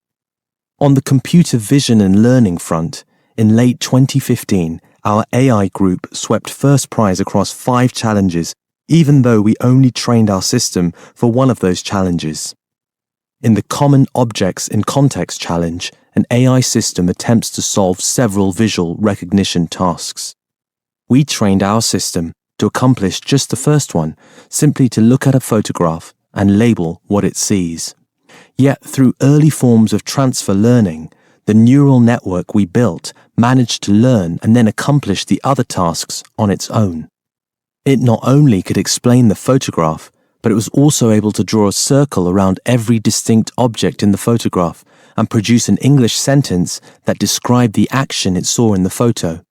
Speaker 1: On the computer vision and learning front, in late 2015, our AI group swept first prize across 5 challenges, even though we only trained our system for one of those challenges. In the Common Objects in Context challenge, an AI system attempts to solve several visual recognition tasks. We trained our system to accomplish just the first one, simply to look at a photograph and label what it sees. Yet, through early forms of transfer learning, the neural network we built managed to learn and then accomplish the other tasks on its own. It not only could explain the photograph, but it was also able to draw a circle around every distinct object in the photograph and produce an English sentence that described the action it saw in the photo.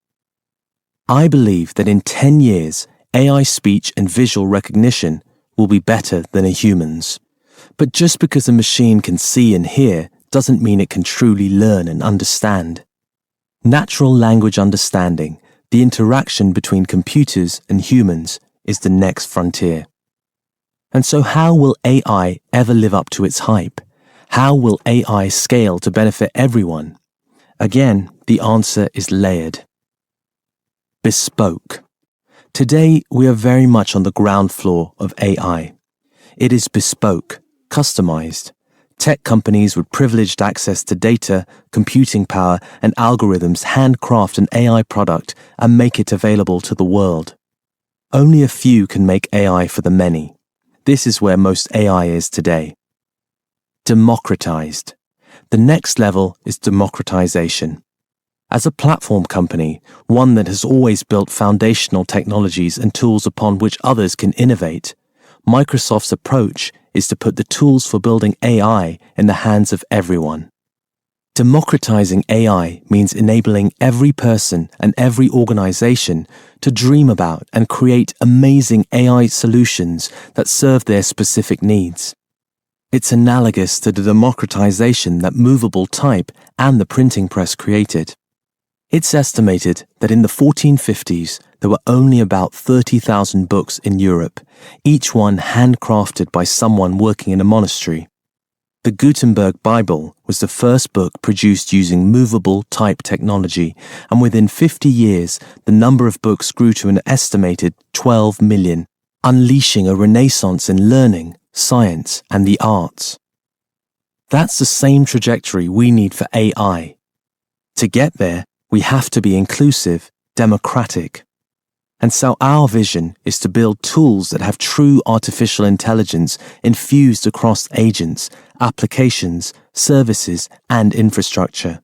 Speaker 1: I believe that in 10 years, AI speech and visual recognition will be better than a human's. But just because a machine can see and hear doesn't mean it can truly learn and understand. Natural language understanding, the interaction between computers and humans, is the next frontier. And so how will AI ever live up to its hype? How will AI scale to benefit everyone? Again, the answer is layered. Bespoke. Today, we are very much on the ground floor of AI. It is bespoke, customized. Tech companies with privileged access to data, computing power, and algorithms handcraft an AI product and make it available to the world. Only a few can make AI for the many. This is where most AI is today. Democratized. The next level is democratization. As a platform company, one that has always built foundational technologies and tools upon which others can innovate, Microsoft's approach is to put the tools for building AI in the hands of everyone. Democratizing AI means enabling every person and every organization to dream about and create amazing AI solutions that serve their specific needs. It's analogous to the democratization that movable type and the printing press created. It's estimated that in the 1450s, there were only about 30,000 books in Europe, each one handcrafted by someone working in a monastery. The Gutenberg Bible was the first book produced using movable type technology, and within 50 years, the number of books grew to an estimated 12 million, unleashing a renaissance in learning, science, and the arts. That's the same trajectory we need for AI. To get there, we have to be inclusive, democratic. And so our vision is to build tools that have true artificial intelligence infused across agents, applications, services, and infrastructure.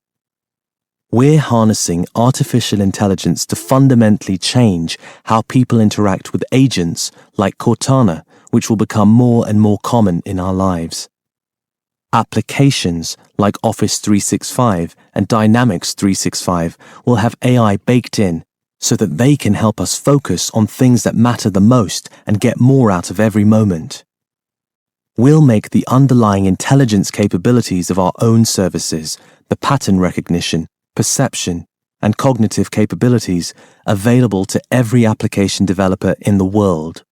Speaker 1: We're harnessing artificial intelligence to fundamentally change how people interact with agents like Cortana, which will become more and more common in our lives. Applications like Office 365 and Dynamics 365 will have AI baked in so that they can help us focus on things that matter the most and get more out of every moment. We'll make the underlying intelligence capabilities of our own services, the pattern recognition, perception, and cognitive capabilities available to every application developer in the world.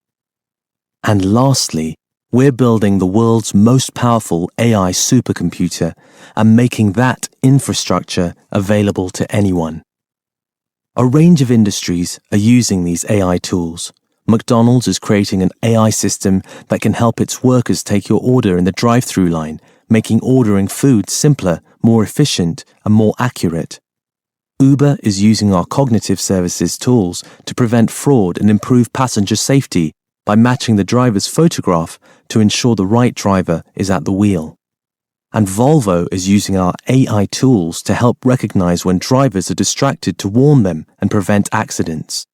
Speaker 1: And lastly, we're building the world's most powerful AI supercomputer and making that infrastructure available to anyone. A range of industries are using these AI tools. McDonald's is creating an AI system that can help its workers take your order in the drive-thru line, making ordering food simpler, more efficient, and more accurate. Uber is using our cognitive services tools to prevent fraud and improve passenger safety by matching the driver's photograph to ensure the right driver is at the wheel. And Volvo is using our AI tools to help recognize when drivers are distracted to warn them and prevent accidents.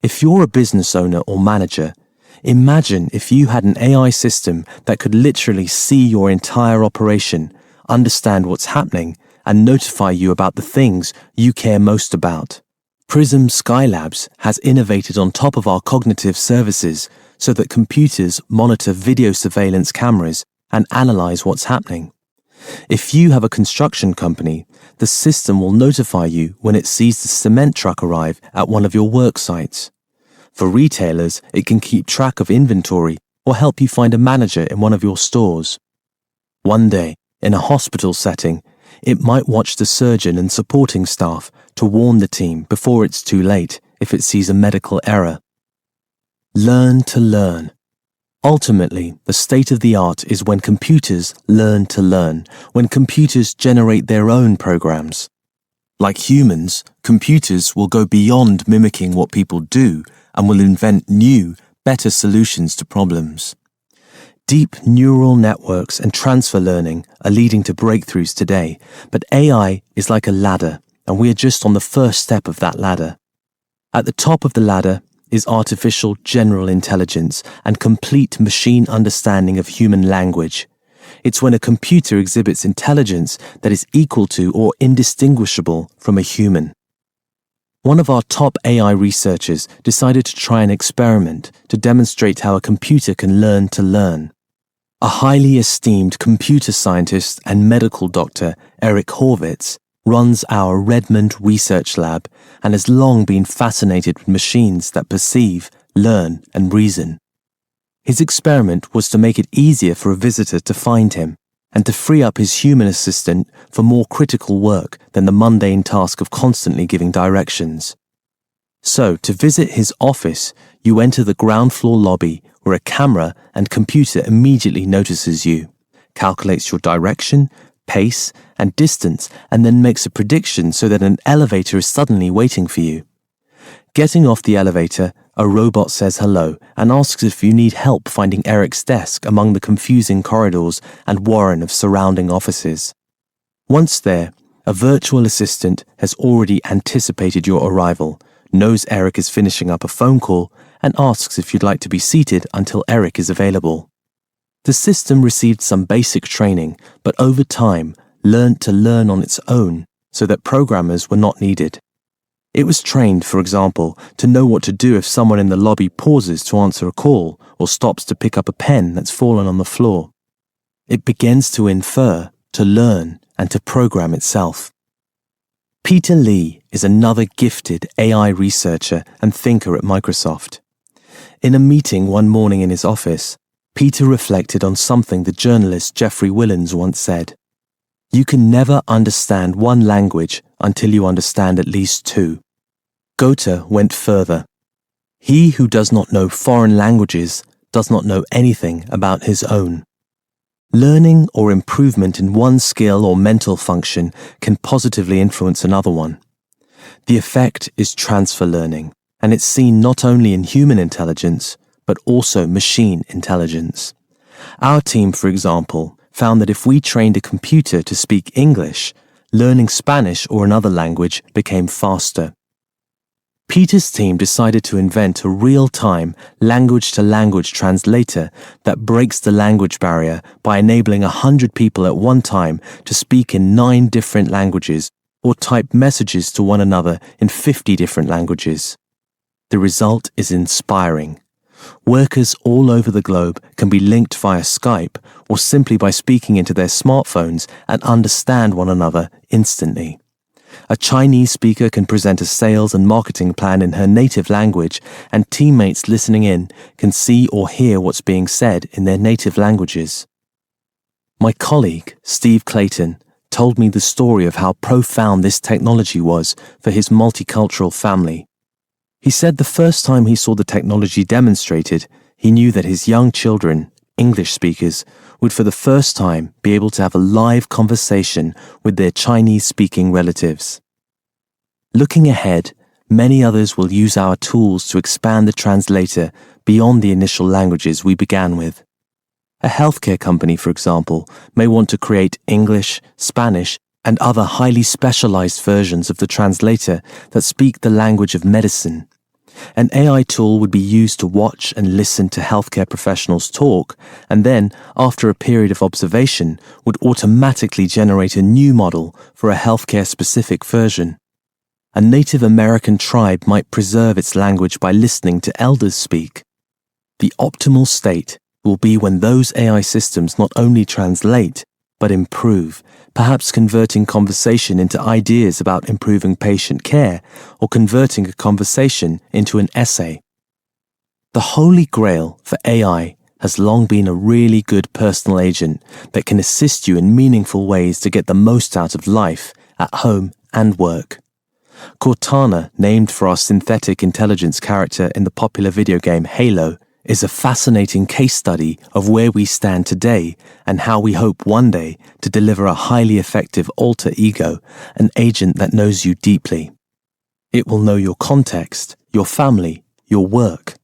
Speaker 1: If you're a business owner or manager, imagine if you had an AI system that could literally see your entire operation, understand what's happening, and notify you about the things you care most about. Prism Skylabs has innovated on top of our cognitive services so that computers monitor video surveillance cameras and analyze what's happening. If you have a construction company, the system will notify you when it sees the cement truck arrive at one of your work sites. For retailers, it can keep track of inventory or help you find a manager in one of your stores. One day, in a hospital setting, it might watch the surgeon and supporting staff to warn the team before it's too late if it sees a medical error. Learn to learn. Ultimately, the state of the art is when computers learn to learn, when computers generate their own programs. Like humans, computers will go beyond mimicking what people do and will invent new, better solutions to problems. Deep neural networks and transfer learning are leading to breakthroughs today, but AI is like a ladder, and we are just on the first step of that ladder. At the top of the ladder is artificial general intelligence and complete machine understanding of human language. It's when a computer exhibits intelligence that is equal to or indistinguishable from a human. One of our top AI researchers decided to try an experiment to demonstrate how a computer can learn to learn. A highly esteemed computer scientist and medical doctor, Eric Horvitz, runs our Redmond Research Lab and has long been fascinated with machines that perceive, learn, and reason. His experiment was to make it easier for a visitor to find him and to free up his human assistant for more critical work than the mundane task of constantly giving directions. So, to visit his office, you enter the ground floor lobby where a camera and computer immediately notices you, calculates your direction, pace, and distance, and then makes a prediction so that an elevator is suddenly waiting for you. Getting off the elevator, a robot says hello and asks if you need help finding Eric's desk among the confusing corridors and warren of surrounding offices. Once there, a virtual assistant has already anticipated your arrival, knows Eric is finishing up a phone call, and asks if you'd like to be seated until Eric is available. The system received some basic training, but over time learned to learn on its own so that programmers were not needed. It was trained, for example, to know what to do if someone in the lobby pauses to answer a call or stops to pick up a pen that's fallen on the floor. It begins to infer, to learn, and to program itself. Peter Lee is another gifted AI researcher and thinker at Microsoft. In a meeting one morning in his office, Peter reflected on something the journalist Jeffrey Willens once said. You can never understand one language until you understand at least two. Goethe went further. He who does not know foreign languages does not know anything about his own. Learning or improvement in one skill or mental function can positively influence another one. The effect is transfer learning, and it's seen not only in human intelligence, but also machine intelligence. Our team, for example, found that if we trained a computer to speak English, learning Spanish or another language became faster. Peter's team decided to invent a real-time language-to-language translator that breaks the language barrier by enabling 100 people at one time to speak in 9 different languages or type messages to one another in 50 different languages. The result is inspiring. Workers all over the globe can be linked via Skype or simply by speaking into their smartphones and understand one another instantly. A Chinese speaker can present a sales and marketing plan in her native language, and teammates listening in can see or hear what's being said in their native languages. My colleague, Steve Clayton, told me the story of how profound this technology was for his multicultural family. He said the first time he saw the technology demonstrated, he knew that his young children, English speakers, would for the first time be able to have a live conversation with their Chinese-speaking relatives. Looking ahead, many others will use our tools to expand the translator beyond the initial languages we began with. A healthcare company, for example, may want to create English, Spanish, and other highly specialized versions of the translator that speak the language of medicine. An AI tool would be used to watch and listen to healthcare professionals talk, and then, after a period of observation, would automatically generate a new model for a healthcare-specific version. A Native American tribe might preserve its language by listening to elders speak. The optimal state will be when those AI systems not only translate, but improve, perhaps converting conversation into ideas about improving patient care or converting a conversation into an essay. The holy grail for AI has long been a really good personal agent that can assist you in meaningful ways to get the most out of life, at home and work. Cortana, named for our synthetic intelligence character in the popular video game Halo, is a fascinating case study of where we stand today and how we hope one day to deliver a highly effective alter ego, an agent that knows you deeply. It will know your context, your family, your work.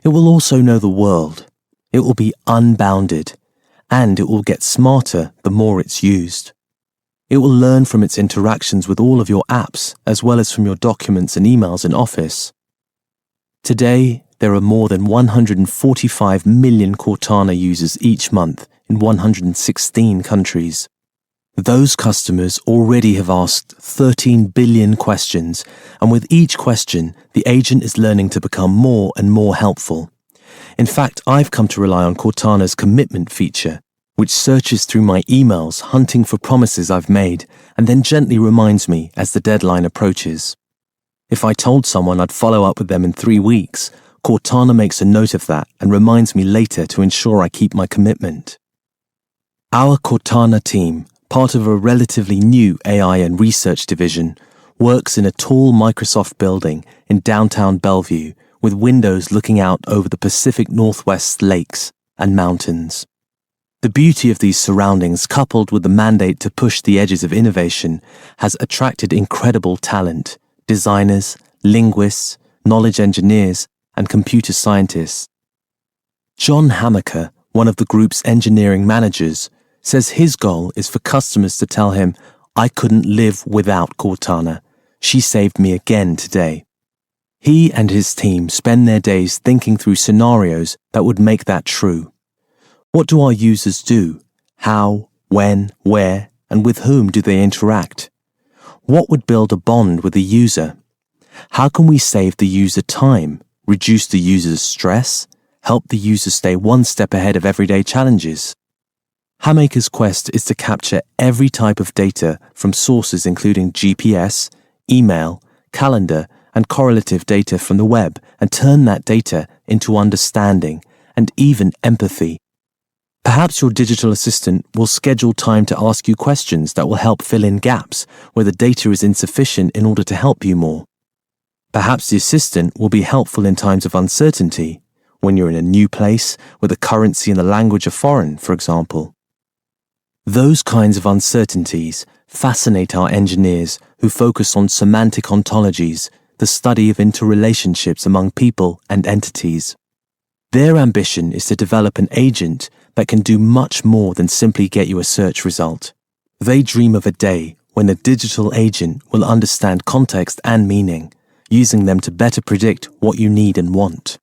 Speaker 1: It will also know the world. It will be unbounded, and it will get smarter the more it's used. It will learn from its interactions with all of your apps as well as from your documents and emails in Office. Today, there are more than 145 million Cortana users each month in 116 countries. Those customers already have asked 13 billion questions, and with each question, the agent is learning to become more and more helpful. In fact, I've come to rely on Cortana's commitment feature, which searches through my emails hunting for promises I've made and then gently reminds me as the deadline approaches. If I told someone I'd follow up with them in 3 weeks, Cortana makes a note of that and reminds me later to ensure I keep my commitment. Our Cortana team, part of a relatively new AI and research division, works in a tall Microsoft building in downtown Bellevue with windows looking out over the Pacific Northwest lakes and mountains. The beauty of these surroundings, coupled with the mandate to push the edges of innovation, has attracted incredible talent, designers, linguists, knowledge engineers, and computer scientists. John Hamaker, one of the group's engineering managers, says his goal is for customers to tell him, "I couldn't live without Cortana. She saved me again today." He and his team spend their days thinking through scenarios that would make that true. What do our users do? How, when, where, and with whom do they interact? What would build a bond with the user? How can we save the user time, reduce the user's stress, help the user stay one step ahead of everyday challenges? Hamaker's quest is to capture every type of data from sources including GPS, email, calendar, and correlative data from the web and turn that data into understanding and even empathy. Perhaps your digital assistant will schedule time to ask you questions that will help fill in gaps where the data is insufficient in order to help you more. Perhaps the assistant will be helpful in times of uncertainty, when you're in a new place where the currency and the language are foreign, for example. Those kinds of uncertainties fascinate our engineers who focus on semantic ontologies, the study of interrelationships among people and entities. Their ambition is to develop an agent that can do much more than simply get you a search result. They dream of a day when a digital agent will understand context and meaning, using them to better predict what you need and want.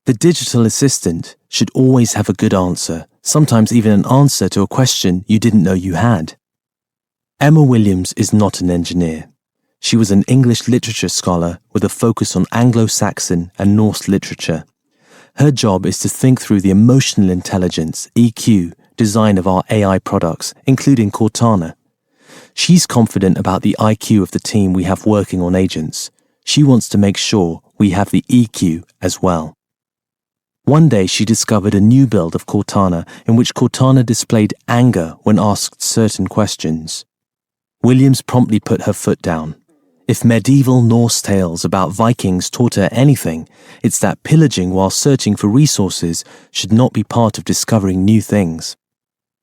Speaker 1: The digital assistant should always have a good answer, sometimes even an answer to a question you didn't know you had. Emma Williams is not an engineer. She was an English literature scholar with a focus on Anglo-Saxon and Norse literature. Her job is to think through the emotional intelligence, EQ, design of our AI products, including Cortana. She's confident about the IQ of the team we have working on agents. She wants to make sure we have the EQ as well. One day she discovered a new build of Cortana in which Cortana displayed anger when asked certain questions. Williams promptly put her foot down. If medieval Norse tales about Vikings taught her anything, it's that pillaging while searching for resources should not be part of discovering new things.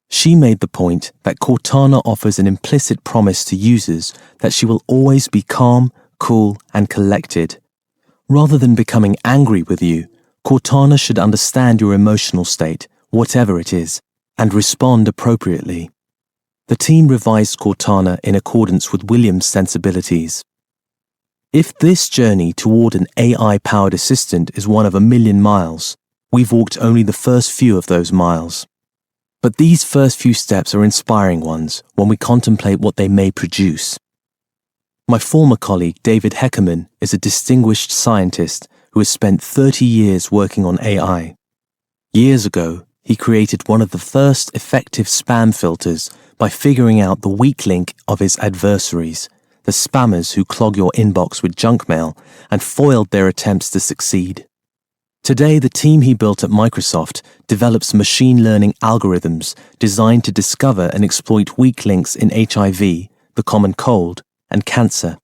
Speaker 1: She made the point that Cortana offers an implicit promise to users that she will always be calm, cool, and collected. Rather than becoming angry with you, Cortana should understand your emotional state, whatever it is, and respond appropriately. The team revised Cortana in accordance with Williams' sensibilities. If this journey toward an AI-powered assistant is one of 1,000,000 miles, we've walked only the first few of those miles. But these first few steps are inspiring ones when we contemplate what they may produce. My former colleague David Heckerman is a distinguished scientist who has spent 30 years working on AI. Years ago, he created one of the first effective spam filters by figuring out the weak link of his adversaries, the spammers who clog your inbox with junk mail, and foiled their attempts to succeed. Today, the team he built at Microsoft develops machine learning algorithms designed to discover and exploit weak links in HIV, the common cold, and cancer.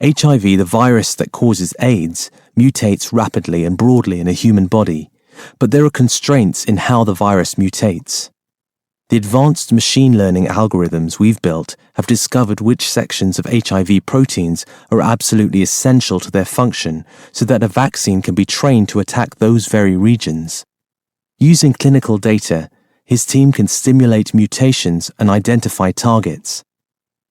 Speaker 1: HIV, the virus that causes AIDS, mutates rapidly and broadly in a human body, but there are constraints in how the virus mutates. The advanced machine learning algorithms we've built have discovered which sections of HIV proteins are absolutely essential to their function so that a vaccine can be trained to attack those very regions. Using clinical data, his team can stimulate mutations and identify targets.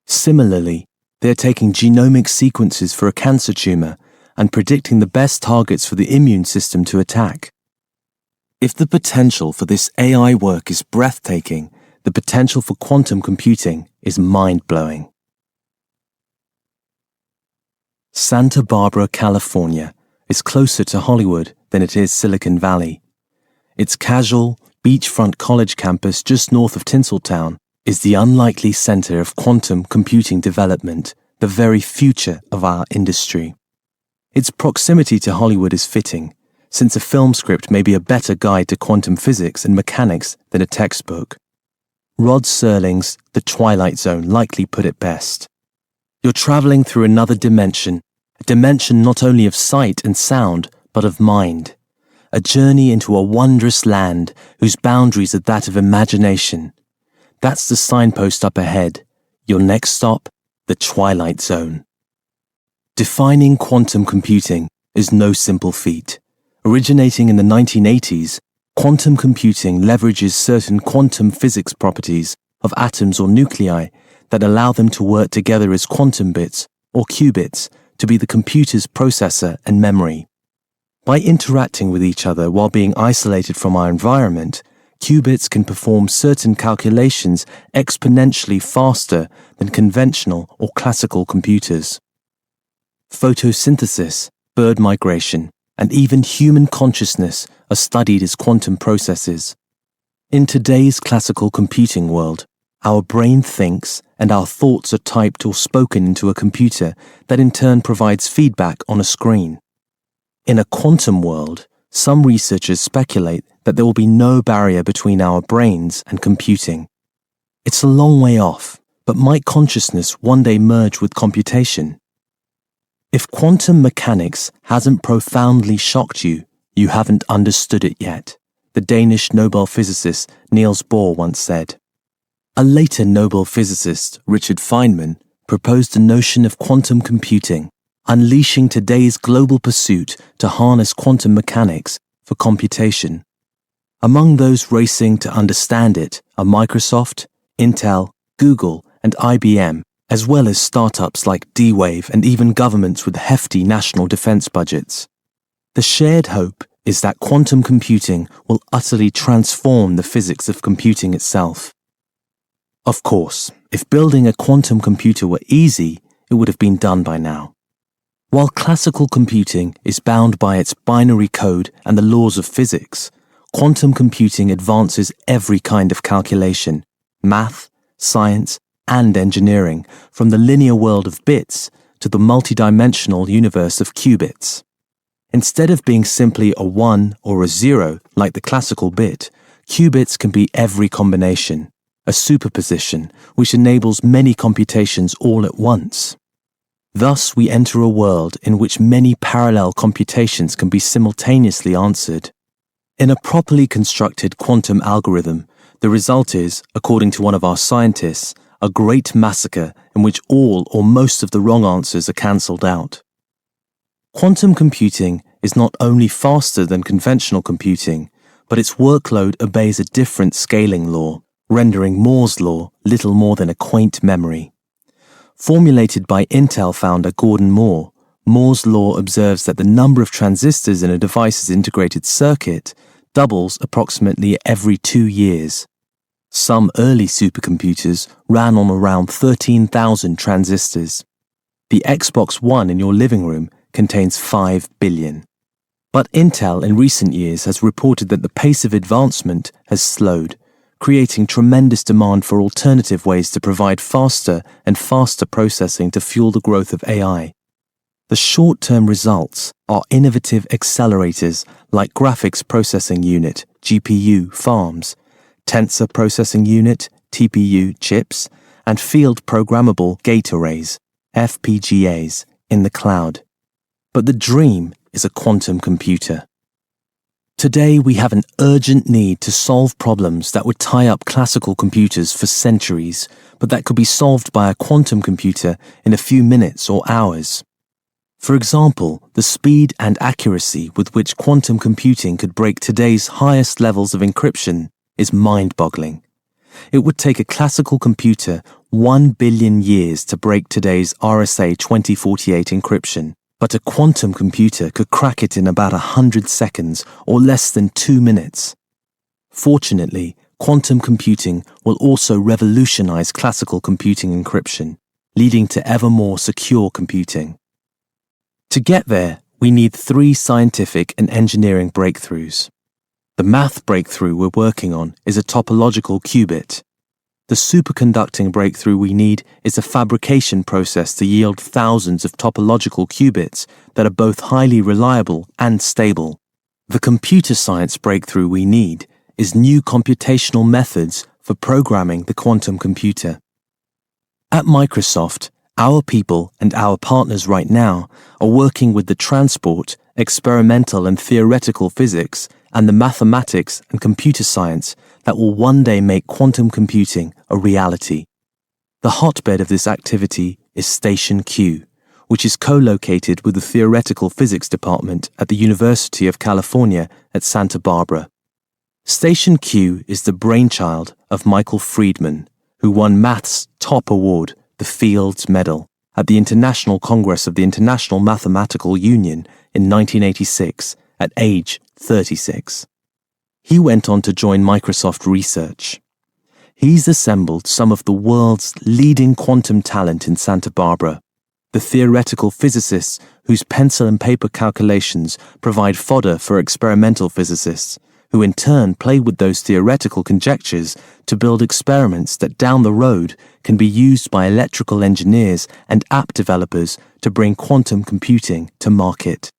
Speaker 1: Similarly, they're taking genomic sequences for a cancer tumor and predicting the best targets for the immune system to attack. If the potential for this AI work is breathtaking, the potential for quantum computing is mind-blowing. Santa Barbara, California, is closer to Hollywood than it is Silicon Valley. Its casual, beachfront college campus just north of Tinseltown is the unlikely center of quantum computing development, the very future of our industry. Its proximity to Hollywood is fitting, since a film script may be a better guide to quantum physics and mechanics than a textbook. Rod Serling's The Twilight Zone likely put it best. You're traveling through another dimension, a dimension not only of sight and sound, but of mind. A journey into a wondrous land whose boundaries are that of imagination. That's the signpost up ahead. Your next stop, the Twilight Zone. Defining quantum computing is no simple feat. Originating in the 1980s, quantum computing leverages certain quantum physics properties of atoms or nuclei that allow them to work together as quantum bits, or qubits, to be the computer's processor and memory. By interacting with each other while being isolated from our environment, qubits can perform certain calculations exponentially faster than conventional or classical computers. Photosynthesis, bird migration, and even human consciousness are studied as quantum processes. In today's classical computing world, our brain thinks and our thoughts are typed or spoken into a computer that in turn provides feedback on a screen. In a quantum world, Some researchers speculate that there will be no barrier between our brains and computing. It's a long way off, but might consciousness one day merge with computation? If quantum mechanics hasn't profoundly shocked you, you haven't understood it yet, the Danish Nobel physicist Niels Bohr once said. A later Nobel physicist, Richard Feynman, proposed the notion of quantum computing, unleashing today's global pursuit to harness quantum mechanics for computation. Among those racing to understand it are Microsoft, Intel, Google, and IBM, as well as startups like D-Wave and even governments with hefty national defense budgets. The shared hope is that quantum computing will utterly transform the physics of computing itself. Of course, if building a quantum computer were easy, it would have been done by now. While classical computing is bound by its binary code and the laws of physics, quantum computing advances every kind of calculation, math, science, and engineering, from the linear world of bits to the multidimensional universe of qubits. Instead of being simply a 1 or a 0 like the classical bit, qubits can be every combination, a superposition which enables many computations all at once. Thus, we enter a world in which many parallel computations can be simultaneously answered. In a properly constructed quantum algorithm, the result is, according to one of our scientists, a great massacre in which all or most of the wrong answers are cancelled out. Quantum computing is not only faster than conventional computing, but its workload obeys a different scaling law, rendering Moore's law little more than a quaint memory. Formulated by Intel founder Gordon Moore, Moore's law observes that the number of transistors in a device's integrated circuit doubles approximately every 2 years. Some early supercomputers ran on around 13,000 transistors. The Xbox One in your living room contains 5 billion. But Intel in recent years has reported that the pace of advancement has slowed, creating tremendous demand for alternative ways to provide faster and faster processing to fuel the growth of AI. The short-term results are innovative accelerators like graphics processing unit, GPU, farms, tensor processing unit, TPU, chips, and field programmable gate arrays, FPGAs, in the cloud. But the dream is a quantum computer. Today we have an urgent need to solve problems that would tie up classical computers for centuries, but that could be solved by a quantum computer in a few minutes or hours. For example, the speed and accuracy with which quantum computing could break today's highest levels of encryption is mind-boggling. It would take a classical computer 1 billion years to break today's RSA 2048 encryption, but a quantum computer could crack it in about 100 seconds or less than 2 minutes. Fortunately, quantum computing will also revolutionize classical computing encryption, leading to ever more secure computing. To get there, we need 3 scientific and engineering breakthroughs. The math breakthrough we're working on is a topological qubit. The superconducting breakthrough we need is a fabrication process to yield thousands of topological qubits that are both highly reliable and stable. The computer science breakthrough we need is new computational methods for programming the quantum computer. At Microsoft, our people and our partners right now are working with the transport, experimental and theoretical physics, and the mathematics and computer science that will one day make quantum computing a reality. The hotbed of this activity is Station Q, which is co-located with the Theoretical Physics Department at the University of California at Santa Barbara. Station Q is the brainchild of Michael Friedman, who won math's top award, the Fields Medal, at the International Congress of the International Mathematical Union in 1986 at age 36. He went on to join Microsoft Research. He's assembled some of the world's leading quantum talent in Santa Barbara, the theoretical physicists whose pencil and paper calculations provide fodder for experimental physicists, who in turn play with those theoretical conjectures to build experiments that down the road can be used by electrical engineers and app developers to bring quantum computing to market.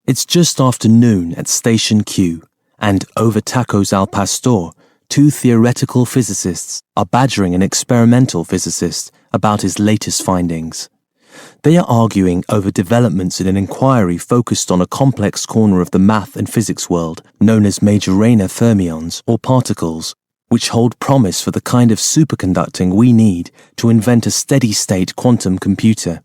Speaker 1: It's just after noon at Station Q, and over tacos al pastor, two theoretical physicists are badgering an experimental physicist about his latest findings. They are arguing over developments in an inquiry focused on a complex corner of the math and physics world known as Majorana fermions, or particles, which hold promise for the kind of superconducting we need to invent a steady-state quantum computer.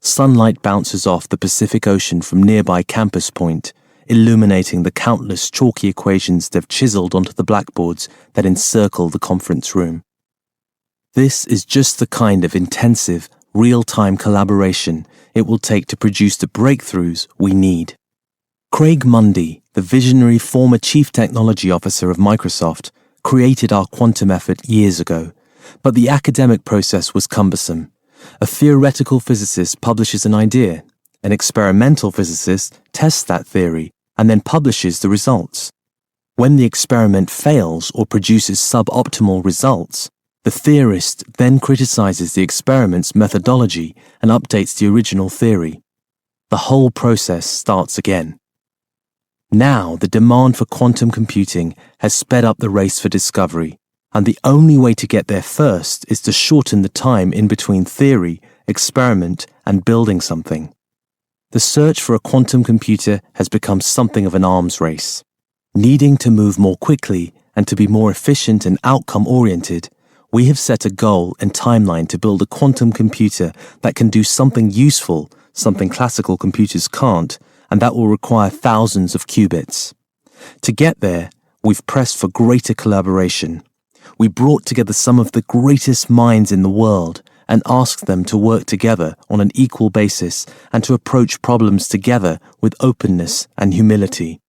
Speaker 1: Sunlight bounces off the Pacific Ocean from nearby Campus Point, illuminating the countless chalky equations they've chiseled onto the blackboards that encircle the conference room. This is just the kind of intensive, real-time collaboration it will take to produce the breakthroughs we need. Craig Mundie, the visionary former chief technology officer of Microsoft, created our quantum effort years ago, but the academic process was cumbersome. A theoretical physicist publishes an idea, an experimental physicist tests that theory, and then publishes the results. When the experiment fails or produces suboptimal results, the theorist then criticizes the experiment's methodology and updates the original theory. The whole process starts again. Now, the demand for quantum computing has sped up the race for discovery, and the only way to get there first is to shorten the time in between theory, experiment, and building something. The search for a quantum computer has become something of an arms race. Needing to move more quickly and to be more efficient and outcome-oriented, we have set a goal and timeline to build a quantum computer that can do something useful, something classical computers can't, and that will require thousands of qubits. To get there, we've pressed for greater collaboration. We brought together some of the greatest minds in the world and asked them to work together on an equal basis and to approach problems together with openness and humility.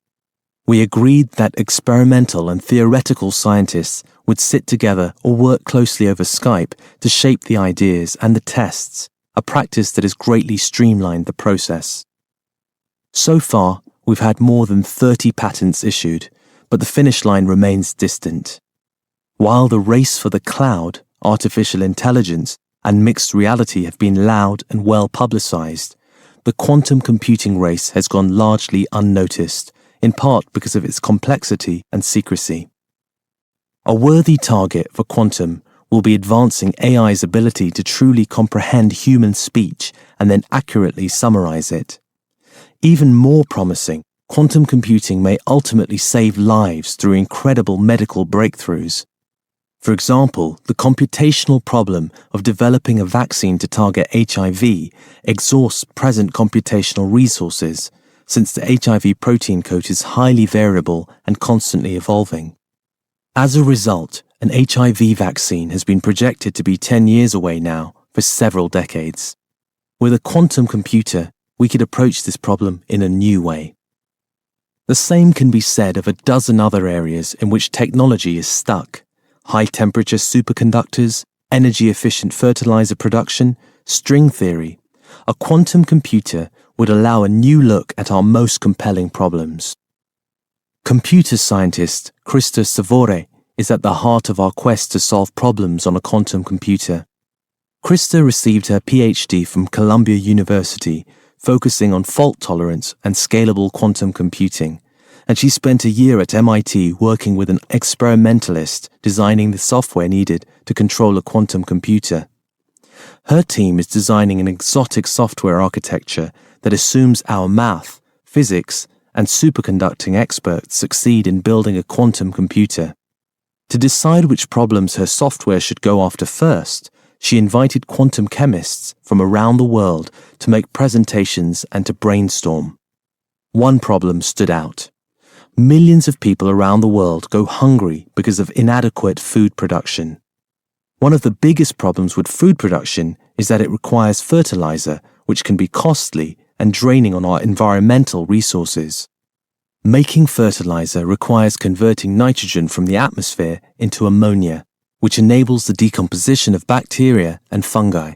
Speaker 1: We agreed that experimental and theoretical scientists would sit together or work closely over Skype to shape the ideas and the tests, a practice that has greatly streamlined the process. So far, we've had more than 30 patents issued, but the finish line remains distant. While the race for the cloud, artificial intelligence, and mixed reality have been loud and well publicized, the quantum computing race has gone largely unnoticed, in part because of its complexity and secrecy. A worthy target for quantum will be advancing AI's ability to truly comprehend human speech and then accurately summarize it. Even more promising, quantum computing may ultimately save lives through incredible medical breakthroughs. For example, the computational problem of developing a vaccine to target HIV exhausts present computational resources, since the HIV protein code is highly variable and constantly evolving. As a result, an HIV vaccine has been projected to be 10 years away now for several decades. With a quantum computer, we could approach this problem in a new way. The same can be said of a dozen other areas in which technology is stuck: high-temperature superconductors, energy-efficient fertilizer production, string theory. A quantum computer would allow a new look at our most compelling problems. Computer scientist Krista Savore is at the heart of our quest to solve problems on a quantum computer. Krista received her PhD from Columbia University, focusing on fault tolerance and scalable quantum computing, and she spent a year at MIT working with an experimentalist designing the software needed to control a quantum computer. Her team is designing an exotic software architecture that assumes our math, physics, and superconducting experts succeed in building a quantum computer. To decide which problems her software should go after first, she invited quantum chemists from around the world to make presentations and to brainstorm. One problem stood out. Millions of people around the world go hungry because of inadequate food production. One of the biggest problems with food production is that it requires fertilizer, which can be costly and draining on our environmental resources. Making fertilizer requires converting nitrogen from the atmosphere into ammonia, which enables the decomposition of bacteria and fungi.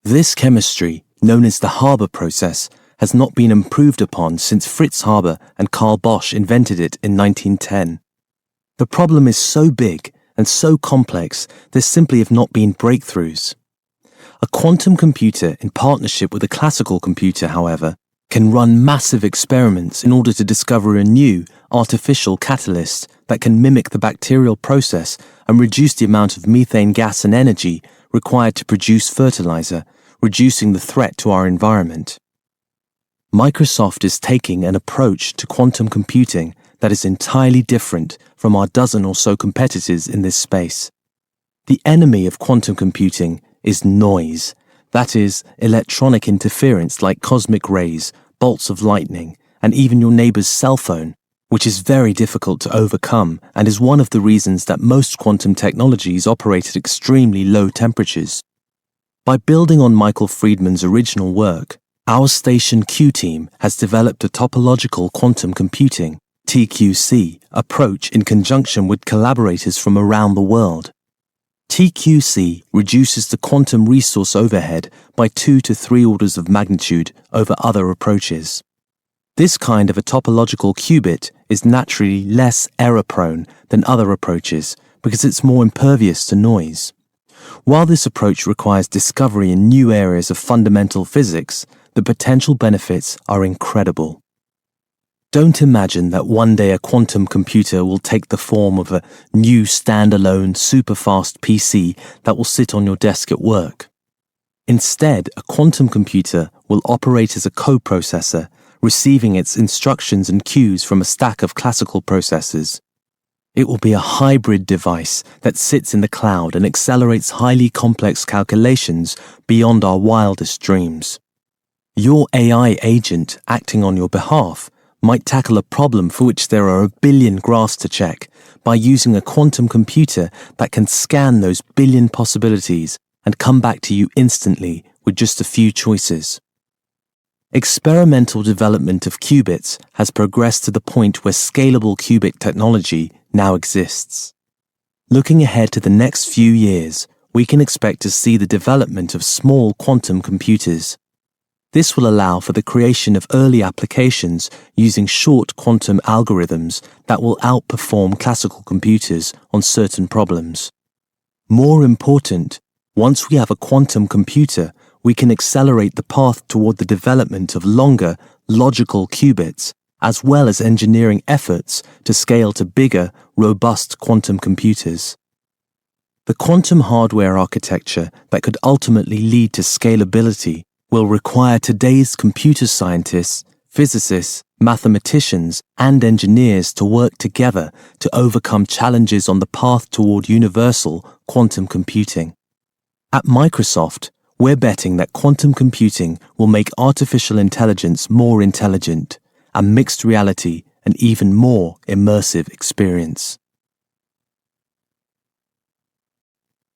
Speaker 1: This chemistry, known as the Haber process, has not been improved upon since Fritz Haber and Carl Bosch invented it in 1910. The problem is so big and so complex, there simply have not been breakthroughs. A quantum computer in partnership with a classical computer, however, can run massive experiments in order to discover a new, artificial catalyst that can mimic the bacterial process and reduce the amount of methane gas and energy required to produce fertilizer, reducing the threat to our environment. Microsoft is taking an approach to quantum computing that is entirely different from our dozen or so competitors in this space. The enemy of quantum computing is noise, that is, electronic interference like cosmic rays, bolts of lightning, and even your neighbor's cell phone, which is very difficult to overcome and is one of the reasons that most quantum technologies operate at extremely low temperatures. By building on Michael Friedman's original work, our Station Q team has developed a topological quantum computing (TQC) approach in conjunction with collaborators from around the world. TQC reduces the quantum resource overhead by 2 to 3 orders of magnitude over other approaches. This kind of a topological qubit is naturally less error-prone than other approaches because it's more impervious to noise. While this approach requires discovery in new areas of fundamental physics, the potential benefits are incredible. Don't imagine that one day a quantum computer will take the form of a new standalone super-fast PC that will sit on your desk at work. Instead, a quantum computer will operate as a coprocessor, receiving its instructions and cues from a stack of classical processors. It will be a hybrid device that sits in the cloud and accelerates highly complex calculations beyond our wildest dreams. Your AI agent acting on your behalf might tackle a problem for which there are a billion graphs to check by using a quantum computer that can scan those billion possibilities and come back to you instantly with just a few choices. Experimental development of qubits has progressed to the point where scalable qubit technology now exists. Looking ahead to the next few years, we can expect to see the development of small quantum computers. This will allow for the creation of early applications using short quantum algorithms that will outperform classical computers on certain problems. More important, once we have a quantum computer, we can accelerate the path toward the development of longer, logical qubits, as well as engineering efforts to scale to bigger, robust quantum computers. The quantum hardware architecture that could ultimately lead to scalability will require today's computer scientists, physicists, mathematicians, and engineers to work together to overcome challenges on the path toward universal quantum computing. At Microsoft, we're betting that quantum computing will make artificial intelligence more intelligent and mixed reality an even more immersive experience.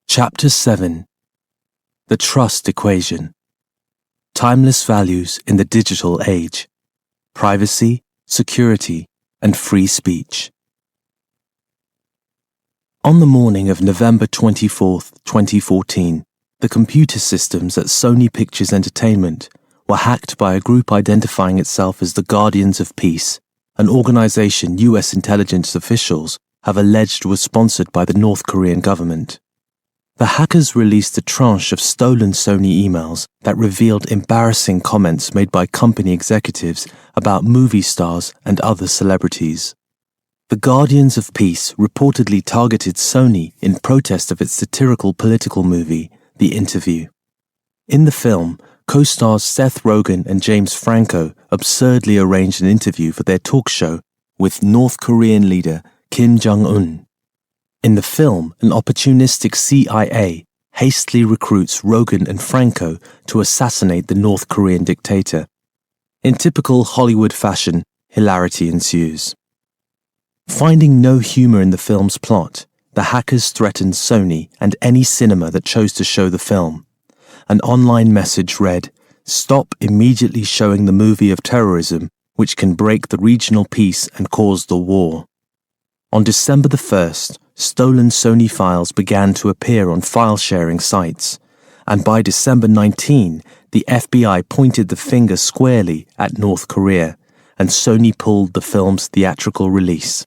Speaker 1: Chapter 7: The Trust Equation. Timeless Values in the Digital Age. Privacy, Security, and Free Speech. On the morning of November 24, 2014, the computer systems at Sony Pictures Entertainment were hacked by a group identifying itself as the Guardians of Peace, an organization US intelligence officials have alleged was sponsored by the North Korean government. The hackers released a tranche of stolen Sony emails that revealed embarrassing comments made by company executives about movie stars and other celebrities. The Guardians of Peace reportedly targeted Sony in protest of its satirical political movie, The Interview. In the film, co-stars Seth Rogen and James Franco absurdly arranged an interview for their talk show with North Korean leader Kim Jong-un. In the film, an opportunistic CIA hastily recruits Rogen and Franco to assassinate the North Korean dictator. In typical Hollywood fashion, hilarity ensues. Finding no humor in the film's plot, the hackers threatened Sony and any cinema that chose to show the film. An online message read, "Stop immediately showing the movie of terrorism, which can break the regional peace and cause the war." On December the 1st, stolen Sony files began to appear on file-sharing sites, and by December 19, the FBI pointed the finger squarely at North Korea, and Sony pulled the film's theatrical release.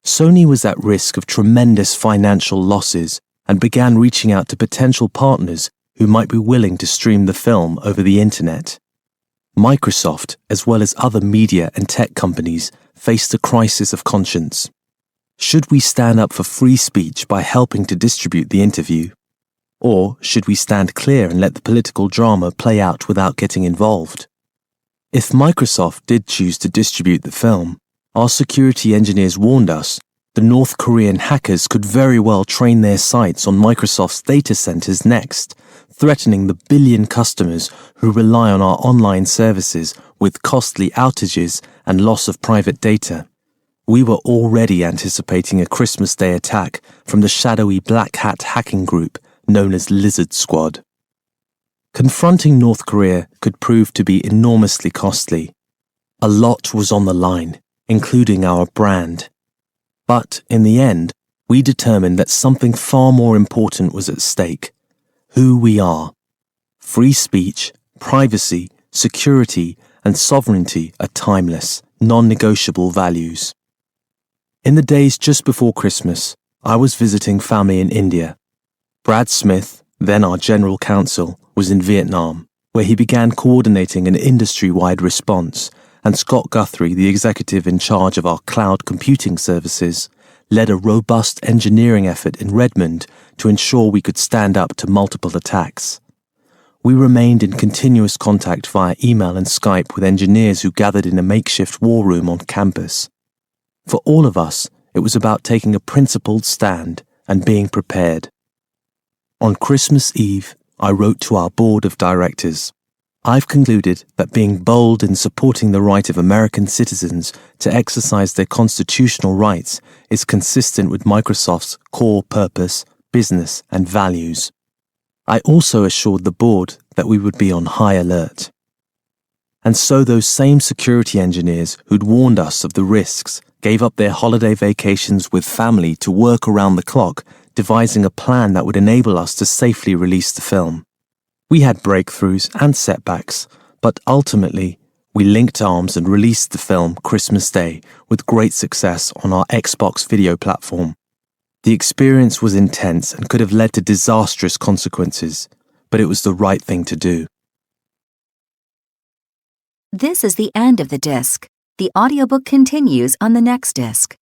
Speaker 1: Sony was at risk of tremendous financial losses and began reaching out to potential partners who might be willing to stream the film over the internet. Microsoft, as well as other media and tech companies, faced a crisis of conscience. Should we stand up for free speech by helping to distribute the interview? Or should we stand clear and let the political drama play out without getting involved? If Microsoft did choose to distribute the film, our security engineers warned us the North Korean hackers could very well train their sights on Microsoft's data centers next, threatening the billion customers who rely on our online services with costly outages and loss of private data. We were already anticipating a Christmas Day attack from the shadowy black hat hacking group known as Lizard Squad. Confronting North Korea could prove to be enormously costly. A lot was on the line, including our brand. But in the end, we determined that something far more important was at stake: who we are. Free speech, privacy, security, and sovereignty are timeless, non-negotiable values. In the days just before Christmas, I was visiting family in India. Brad Smith, then our general counsel, was in Vietnam, where he began coordinating an industry-wide response, and Scott Guthrie, the executive in charge of our cloud computing services, led a robust engineering effort in Redmond to ensure we could stand up to multiple attacks. We remained in continuous contact via email and Skype with engineers who gathered in a makeshift war room on campus. For all of us, it was about taking a principled stand and being prepared. On Christmas Eve, I wrote to our board of directors. I've concluded that being bold in supporting the right of American citizens to exercise their constitutional rights is consistent with Microsoft's core purpose, business, and values. I also assured the board that we would be on high alert. And so those same security engineers who'd warned us of the risks gave up their holiday vacations with family to work around the clock, devising a plan that would enable us to safely release the film. We had breakthroughs and setbacks, but ultimately, we linked arms and released the film Christmas Day with great success on our Xbox video platform. The experience was intense and could have led to disastrous consequences, but it was the right thing to do.
Speaker 2: This is the end of the disc. The audiobook continues on the next disc.